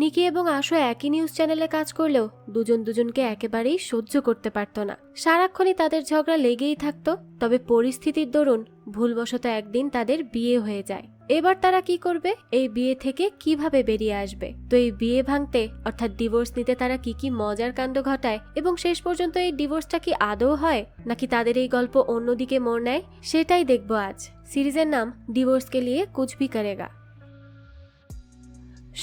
নিকি এবং আশু একই নিউজ চ্যানেলে কাজ করলেও দুজন দুজনকে একেবারেই সহ্য করতে পারত না। সারাক্ষণই তাদের ঝগড়া লেগেই থাকতো। তবে পরিস্থিতির দরুন ভুলবশত একদিন তাদের বিয়ে হয়ে যায়। এবার তারা কি করবে? এই বিয়ে থেকে কিভাবে বেরিয়ে আসবে? তো এই বিয়ে ভাঙতে অর্থাৎ ডিভোর্স নিতে তারা কি কি মজার কাণ্ড ঘটায় এবং শেষ পর্যন্ত এই ডিভোর্সটা কি আদৌ হয় নাকি তাদের এই গল্প অন্যদিকে মোড় নেয়, সেটাই দেখবো আজ। সিরিজের নাম ডিভোর্সকে লিয়ে কুছ ভি করেগা।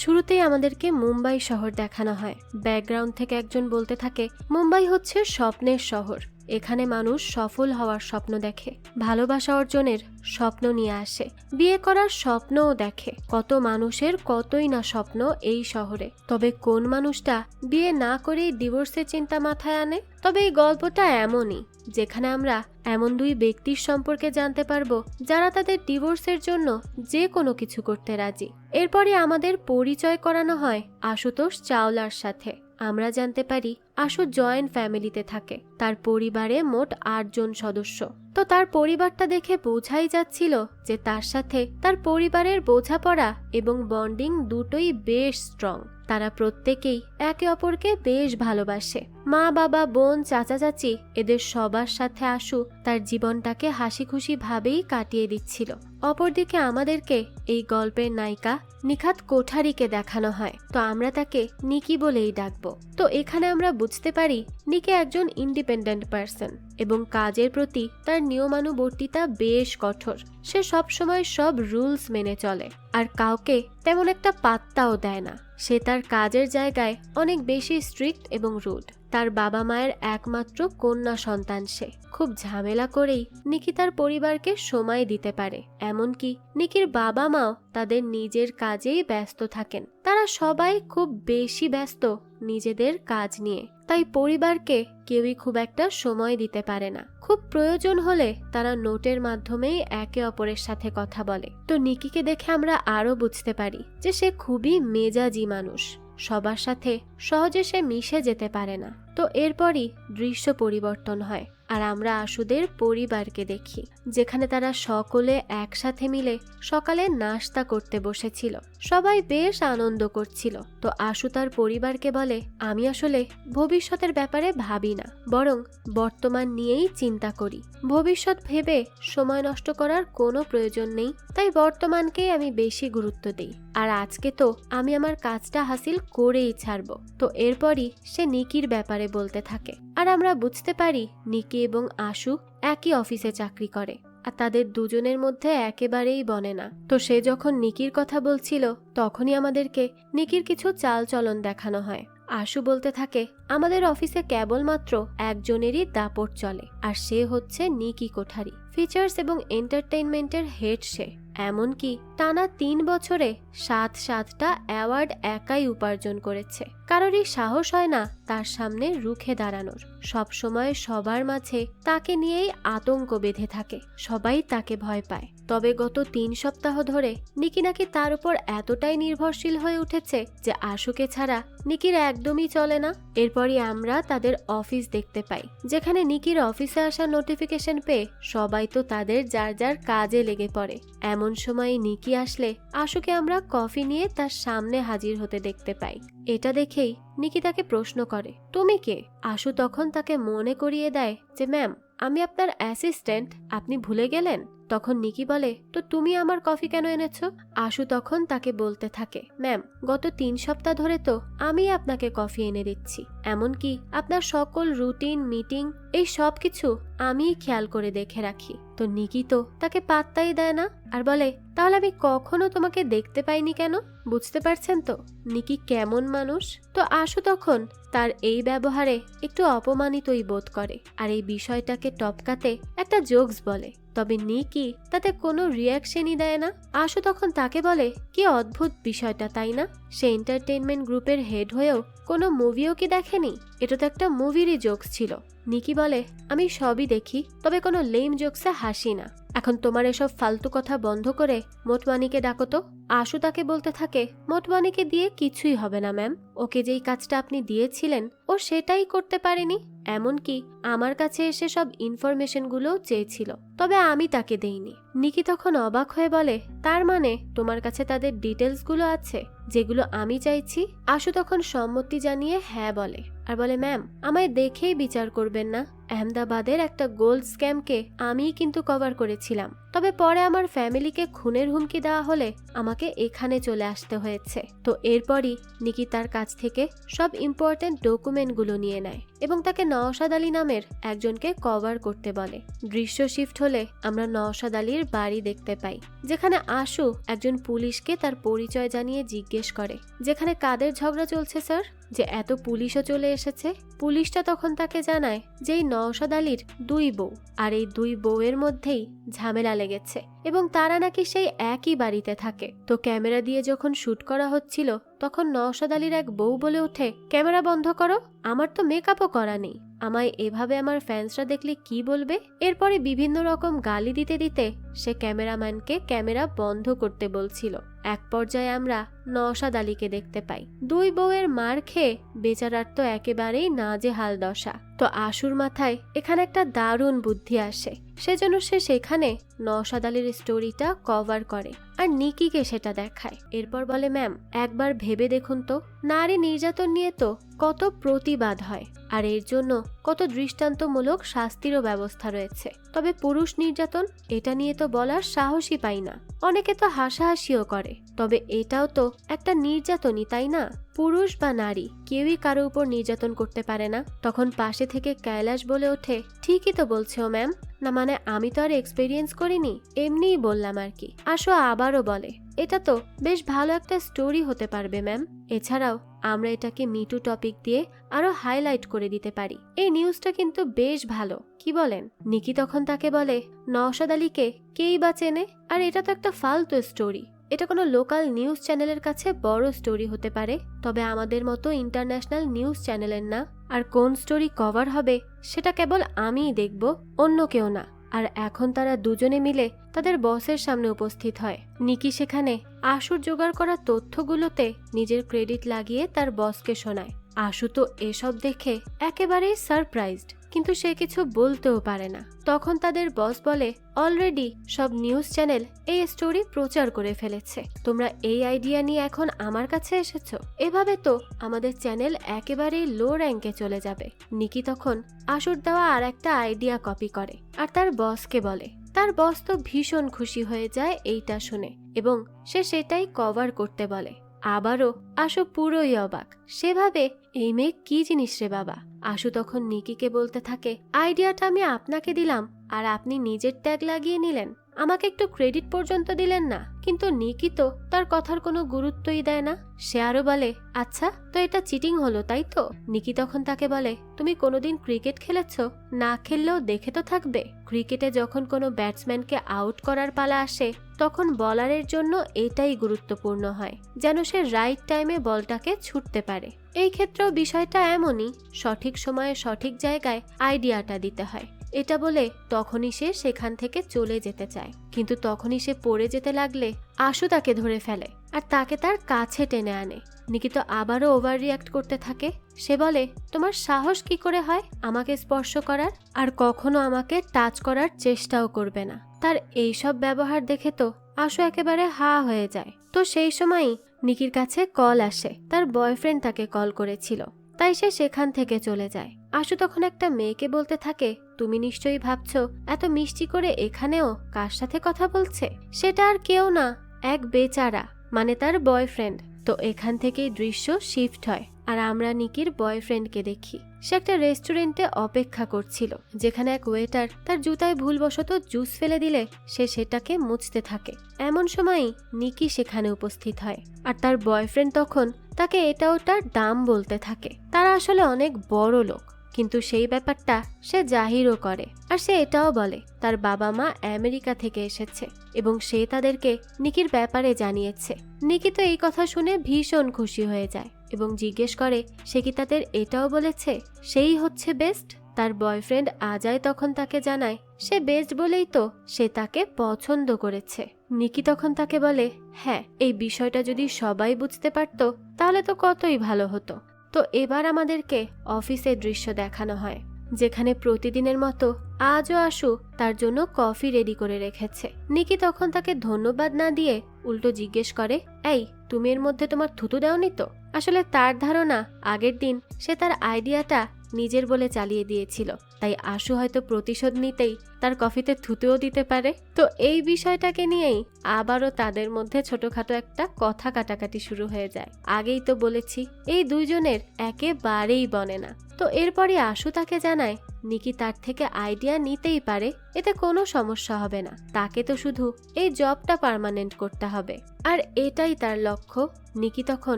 শুরুতেই আমাদেরকে মুম্বাই শহর দেখানো হয়। ব্যাকগ্রাউন্ড থেকে একজন বলতে থাকে, মুম্বাই হচ্ছে স্বপ্নের শহর। এখানে মানুষ সফল হওয়ার স্বপ্ন দেখে, ভালোবাসা অর্জনের স্বপ্ন নিয়ে আসে, বিয়ে করার স্বপ্নও দেখে। কত মানুষের কতই না স্বপ্ন এই শহরে। তবে কোন মানুষটা বিয়ে না করেই ডিভোর্সের চিন্তা মাথায় আনে? তবে এই গল্পটা এমনই, যেখানে আমরা এমন দুই ব্যক্তির সম্পর্কে জানতে পারবো যারা তাদের ডিভোর্সের জন্য যে কোনো কিছু করতে রাজি। এরপরে আমাদের পরিচয় করানো হয় আশুতোষ চাওলার সাথে। আমরা জানতে পারি আশু জয়েন্ট ফ্যামিলিতে থাকে। তার পরিবারে মোট 8 জন সদস্য। তো তার পরিবারটা দেখে বোঝাই যাচ্ছিল যে তার সাথে তার পরিবারের বোঝাপড়া এবং বন্ডিং দুটোই বেশ স্ট্রং। তারা প্রত্যেকেই একে অপরকে বেশ ভালোবাসে। মা বাবা বোন চাচা চাচি এদের সবার সাথে আশু তার জীবনটাকে হাসি খুশি ভাবেই কাটিয়ে দিচ্ছিল। অপরদিকে আমাদেরকে এই গল্পের নায়িকা নিখাত কোঠারিকে দেখানো হয়। তো আমরা তাকে নিকি বলেই ডাকবো। তো এখানে আমরা বুঝতে পারি নিকি একজন ইন্ডিপেন্ডেন্ট পার্সন এবং কাজের প্রতি তার নিয়মানুবর্তিতা বেশ কঠোর। সে সব সময় সব রুলস মেনে চলে আর কাউকে তেমন একটা পাত্তাও দেয় না। সে তার কাজের জায়গায় অনেক বেশি স্ট্রিক্ট এবং রুড। তার বাবা মায়ের একমাত্র কন্যা সন্তান সে। খুব ঝামেলা করেই নিকি তার পরিবারকে সময় দিতে পারে। এমনকি নিকির বাবা মাও তাদের নিজের কাজেই ব্যস্ত থাকেন। তারা সবাই খুব বেশি ব্যস্ত নিজেদের কাজ নিয়ে, তাই পরিবারকে কেউই খুব একটা সময় দিতে পারে না। খুব প্রয়োজন হলে তারা নোটের মাধ্যমেই একে অপরের সাথে কথা বলে। তো নিকিকে দেখে আমরা আরো বুঝতে পারি যে সে খুবই মেজাজি মানুষ। সবার সাথে সহজে সে মিশে যেতে পারে না। তো এরপরই দৃশ্য পরিবর্তন হয় আর আমরা আশুদের পরিবারকে দেখি, যেখানে তারা সকলে একসাথে মিলে সকালে নাস্তা করতে বসেছিল। সবাই বেশ আনন্দ করছিল। তো আশু তার পরিবারকে বলে, আমি আসলে ভবিষ্যতের ব্যাপারে ভাবি না, বরং বর্তমান নিয়েই চিন্তা করি। ভবিষ্যৎ ভেবে সময় নষ্ট করার কোনো প্রয়োজন নেই, তাই বর্তমানকেই আমি বেশি গুরুত্ব দিই। আর আজকে তো আমি আমার কাজটা হাসিল করেই ছাড়বো। তো এরপরই সে নিকির ব্যাপারে বলতে থাকে আর আমরা বুঝতে পারি নিকি এবং আশু একই অফিসে চাকরি করে আর তাদের দুজনের মধ্যে একেবারেই বনে না। তো সে যখন নিকির কথা বলছিল তখনই আমাদেরকে নিকির কিছু চালচলন দেখানো হয়। আশু বলতে থাকে, আমাদের অফিসে কেবলমাত্র একজনেরই দাপট চলে আর সে হচ্ছে নিকি কোঠারি। ফিচার্স এবং এন্টারটেইনমেন্টের হেড সে। এমনকি টানা 3 বছরে 7টা অ্যাওয়ার্ড একাই উপার্জন করেছে। কারোরই সাহস হয় না তার সামনে রুখে দাঁড়ানোর। সব সময় সবার মাঝে তাকে নিয়েই আতঙ্ক বেঁধে থাকে। সবাই তাকে ভয় পায়। তবে গত 3 সপ্তাহ ধরে নিকি নাকি তার উপর এতটাই নির্ভরশীল হয়ে উঠেছে যে আশুকে ছাড়া নিকির একদমই চলে না। এরপরই আমরা তাদের অফিস দেখতে পাই, যেখানে নিকির অফিসে আসা নোটিফিকেশন পেয়ে সবাই তো তাদের যার যার কাজে লেগে পড়ে। এমন সময় নিকি আসলে আশুকে আমরা কফি নিয়ে তার সামনে হাজির হতে দেখতে পাই। এটা দেখেই নিকি তাকে প্রশ্ন করে, তুমি কে? আশু তখন তাকে মনে করিয়ে দেয় যে, ম্যাম, আমি আপনার অ্যাসিস্ট্যান্ট, আপনি ভুলে গেলেন? তখন নিকি বলে, তো তুমি আমার কফি কেন এনেছো? আশু তখন তাকে বলতে থাকে, ম্যাম, গত 3 সপ্তাহ ধরে তো আমি আপনাকে কফি এনে দিচ্ছি। এমনকি আপনার সকল রুটিন মিটিং এই সব কিছু আমি খেয়াল করে দেখে রাখি। তো নিকি তো তাকে পাত্তাই দেয় না আর বলে, তাহলে আমি কখনো তোমাকে দেখতে পাইনি কেন? বুঝতে পারছেন তো নিকি কেমন মানুষ? তো আশু তখন তার এই ব্যবহারে একটু অপমানিতই বোধ করে আর এই বিষয়টাকে টপকাতে একটা জোকস বলে। তবে নিকি তাতে কোনো রিয়াকশনই দেয় না। আশু তখন তাকে বলে, কি অদ্ভুত বিষয়টা, তাই না? সে এন্টারটেইনমেন্ট গ্রুপের হেড হয়েও কোনো মুভিও কি দেখেনি? এটা তো একটা মুভিরই জোকস ছিল। নিকি বলে, আমি সবই দেখি, তবে কোনো লেম জোকসে হাসি না। এখন তোমার এসব ফালতু কথা বন্ধ করে মোটওয়ানিকে ডাকো তো। আশু তাকে বলতে থাকে, মোটওয়ানিকে দিয়ে কিছুই হবে না ম্যাম, ওকে যেই কাজটা আপনি দিয়েছিলেন ও সেটাই করতে পারেনি। এমনকি আমার কাছে এসে সব ইনফরমেশনগুলোও চেয়েছিল, তবে আমি তাকে দেইনি। নিকি তখন অবাক হয়ে বলে, তার মানে তোমার কাছে তাদের ডিটেলসগুলো আছে যেগুলো আমি চাইছি? আশু তখন সম্মতি জানিয়ে হ্যাঁ বলে, আর বলে, ম্যাম আমায় দেখেই বিচার করবেন না। আহমেদাবাদের একটা গোল্ড স্ক্যামকে আমিই কিন্তু কভার করেছিলাম, তবে পরে আমার ফ্যামিলিকে খুনের হুমকি দেওয়া হলে আমাকে এখানে চলে আসতে হয়েছে। তো এরপরই নিকি তার কাছ থেকে সব ইম্পর্টেন্ট ডকুমেন্টগুলো নিয়ে নেয় এবং তাকে নওশাদ আলী নামের একজনকে কভার করতে বলে। দৃশ্য শিফট হলে আমরা নওশাদ আলীর বাড়ি দেখতে পাই, যেখানে আশু একজন পুলিশকে তার পরিচয় জানিয়ে জিজ্ঞেস করে, যেখানে কাদের ঝগড়া চলছে স্যার, যে এত পুলিশও চলে এসেছে। পুলিশটা তখন তাকে জানায় যে এই নওশাদ আলীর 2 বউ, আর এই 2 বউয়ের মধ্যেই ঝামেলা লেগেছে এবং তারা নাকি সেই একই বাড়িতে থাকে। তো ক্যামেরা দিয়ে যখন শুট করা হচ্ছিল তখন নওশাদ আলীর এক বউ বলে ওঠে, ক্যামেরা বন্ধ করো, আমার তো মেকআপও করা নেই, আমায় এভাবে আমার ফ্যান্সরা দেখলে কি বলবে। এরপরে বিভিন্ন রকম গালি দিতে দিতে সে ক্যামেরাম্যানকে ক্যামেরা বন্ধ করতে বলছিল। এক পর্যায়ে আমরা নওশাদ আলীকে দেখতে পাই। 2 বউয়ের মার খেয়ে বেচারার তো একেবারেই নাজেহাল দশা। তো আশুর মাথায় এখানে একটা দারুণ বুদ্ধি আসে, সেজন্য সে সেখানে নওশাদ আলীর স্টোরিটা কভার করে আর নিকিকে সেটা দেখায়। এরপর বলে, ম্যাম একবার ভেবে দেখুন তো, নারী নির্যাতন নিয়ে তো কত প্রতিবাদ হয়, আর এর জন্য কত দৃষ্টান্তমূলক শাস্তিরও ব্যবস্থা রয়েছে, তবে পুরুষ নির্যাতন এটা নিয়ে তো বলার সাহসই পাই না। অনেকে তো হাসাহাসিও করে, তবে এটাও তো একটা নির্যাতনই, তাই না? পুরুষ বা নারী কেউই কারো উপর নির্যাতন করতে পারে না। তখন পাশে থেকে কৈলাস বলে ওঠে, ঠিকই তো বলছো ম্যাম, না মানে আমি তো আর এক্সপেরিয়েন্স করিনি, এমনিই বললাম আর কি। আশু আবারও বলে, এটা তো বেশ ভালো একটা স্টোরি হতে পারবে ম্যাম, এছাড়াও আমরা এটাকে মিটু টপিক দিয়ে আরো হাইলাইট করে দিতে পারি, এই নিউজটা কিন্তু বেশ ভালো, কি বলেন? নিকি তখন তাকে বলে, নওশাদ আলীকে কেই বা চেনে, আর এটা তো একটা ফালতু স্টোরি, এটা কোনো লোকাল নিউজ চ্যানেলের কাছে বড় স্টোরি হতে পারে, তবে আমাদের মতো ইন্টারন্যাশনাল নিউজ চ্যানেলের না। আর কোন স্টোরি কভার হবে সেটা কেবল আমিই দেখব, অন্য কেউ না। আর এখন তারা দুজনে মিলে তাদের বসের সামনে উপস্থিত হয়। নিকি সেখানে আশুর জোগাড় করা তথ্যগুলোতে নিজের ক্রেডিট লাগিয়ে তার বসকে শোনায়। আশু তো এসব দেখে একেবারেই সারপ্রাইজড, কিন্তু সে কিছু বলতেও পারে না। তখন তাদের বস বলে, অলরেডি সব নিউজ চ্যানেল এই স্টোরি প্রচার করে ফেলেছে, তোমরা এই আইডিয়া নিয়ে এখন আমার কাছে এসেছো, এভাবে তো আমাদের চ্যানেল একেবারেই লো র্যাঙ্কে চলে যাবে। নিকি তখন আশুর দেওয়া আর একটা আইডিয়া কপি করে আর তার বসকে বলে। তার বস তো ভীষণ খুশি হয়ে যায় এইটা শুনে এবং সে সেটাই কভার করতে বলে। আবারও আশু পুরোই অবাক, সেভাবে এই মেয়ে কি জিনিস রে বাবা। আশু তখন নিকিকে বলতে থাকে, আইডিয়াটা আমি আপনাকে দিলাম আর আপনি নিজের ট্যাগ লাগিয়ে নিলেন, আমাকে একটু ক্রেডিট পর্যন্ত দিলেন না। কিন্তু নিকি তো তার কথার কোনো গুরুত্বই দেয় না। সে আরো বলে, আচ্ছা তো এটা চিটিং হলো তাই তো? নিকি তখন তাকে বলে, তুমি কোনোদিন ক্রিকেট খেলেছ? না খেললেও দেখে তো থাকবে। ক্রিকেটে যখন কোনো ব্যাটসম্যানকে আউট করার পালা আসে তখন বলারের জন্য এটাই গুরুত্বপূর্ণ হয় যেন সে রাইট টাইমে বলটাকে ছুটতে পারে। এই ক্ষেত্রেও বিষয়টা এমনই, সঠিক সময়ে সঠিক জায়গায় আইডিয়াটা দিতে হয়। এটা বলে তখনই সে সেখান থেকে চলে যেতে চায়, কিন্তু তখনই সে পড়ে যেতে লাগলে আশু তাকে ধরে ফেলে আর তাকে তার কাছে টেনে আনে। নিকি তো আবারও ওভার রিয়াক্ট করতে থাকে। সে বলে, তোমার সাহস কি করে হয় আমাকে স্পর্শ করার, আর কখনো আমাকে টাচ করার চেষ্টাও করবে না। তার এইসব ব্যবহার দেখে তো আশু একেবারে হা হয়ে যায়। তো সেই সময়ই নিকির কাছে কল আসে, তার বয়ফ্রেন্ড তাকে কল করেছিল, তাই সে সেখান থেকে চলে যায়। আশু তখন একটা মেয়েকে বলতে থাকে, তুমি নিশ্চয়ই ভাবছো এত মিষ্টি করে এখানেও কার সাথে কথা বলছে? সেটা আর কেউ না, এক বেচারা, মানে তার বয়ফ্রেন্ড। তো এখান থেকেই দৃশ্য শিফট হয় আর আমরা নিকির বয়ফ্রেন্ডকে দেখি। সে একটা রেস্টুরেন্টে অপেক্ষা করছিল, যেখানে এক ওয়েটার তার জুতায় ভুলবশত জুস ফেলে দিলে সে সেটাকে মুছতে থাকে। এমন সময়ই নিকি সেখানে উপস্থিত হয় আর তার বয়ফ্রেন্ড তখন তাকে এটা ওটার দাম বলতে থাকে। তারা আসলে অনেক বড় লোক, কিন্তু সেই ব্যাপারটা সে জাহিরও করে। আর সে এটাও বলে তার বাবা মা আমেরিকা থেকে এসেছে এবং সে তাদেরকে নিকির ব্যাপারে জানিয়েছে। নিকি তো এই কথা শুনে ভীষণ খুশি হয়ে যায় এবং জিজ্ঞেস করে, সে কি তাদের এটাও বলেছে সেই হচ্ছে বেস্ট? তার বয়ফ্রেন্ড আজাই তখন তাকে জানায় সে বেস্ট বলেই তো সে তাকে পছন্দ করেছে। নিকি তখন তাকে বলে, হ্যাঁ, এই বিষয়টা যদি সবাই বুঝতে পারত তাহলে তো কতই ভালো হতো। তো এবার আমাদেরকে অফিসের দৃশ্য দেখানো হয়, যেখানে প্রতিদিনের মতো আজও আশু তার জন্য কফি রেডি করে রেখেছে। নিকি তখন তাকে ধন্যবাদ না দিয়ে উল্টো জিজ্ঞেস করে, এই তুমি এর মধ্যে তোমার থুতু দাওনি তো? আসলে তার ধারণা আগের দিন সে তার আইডিয়াটা নিজের বলে চালিয়ে দিয়েছিল, তাই আশু হয়তো প্রতিশোধ নিতেই তার কফিতে থুতুও দিতে পারে। তো এই বিষয়টাকে নিয়েই আবারও তাদের মধ্যে ছোটখাটো একটা কথা কাটাকাটি শুরু হয়ে যায়। আগেই তো বলেছি এই দুইজনের একেবারেই বনে না। তো এরপরই আশু তাকে জানায় নিকি তার থেকে আইডিয়া নিতেই পারে, এতে কোনো সমস্যা হবে না, তাকে তো শুধু এই জবটা পার্মানেন্ট করতে হবে। আর এটাই তার লক্ষ্য। নিকি তখন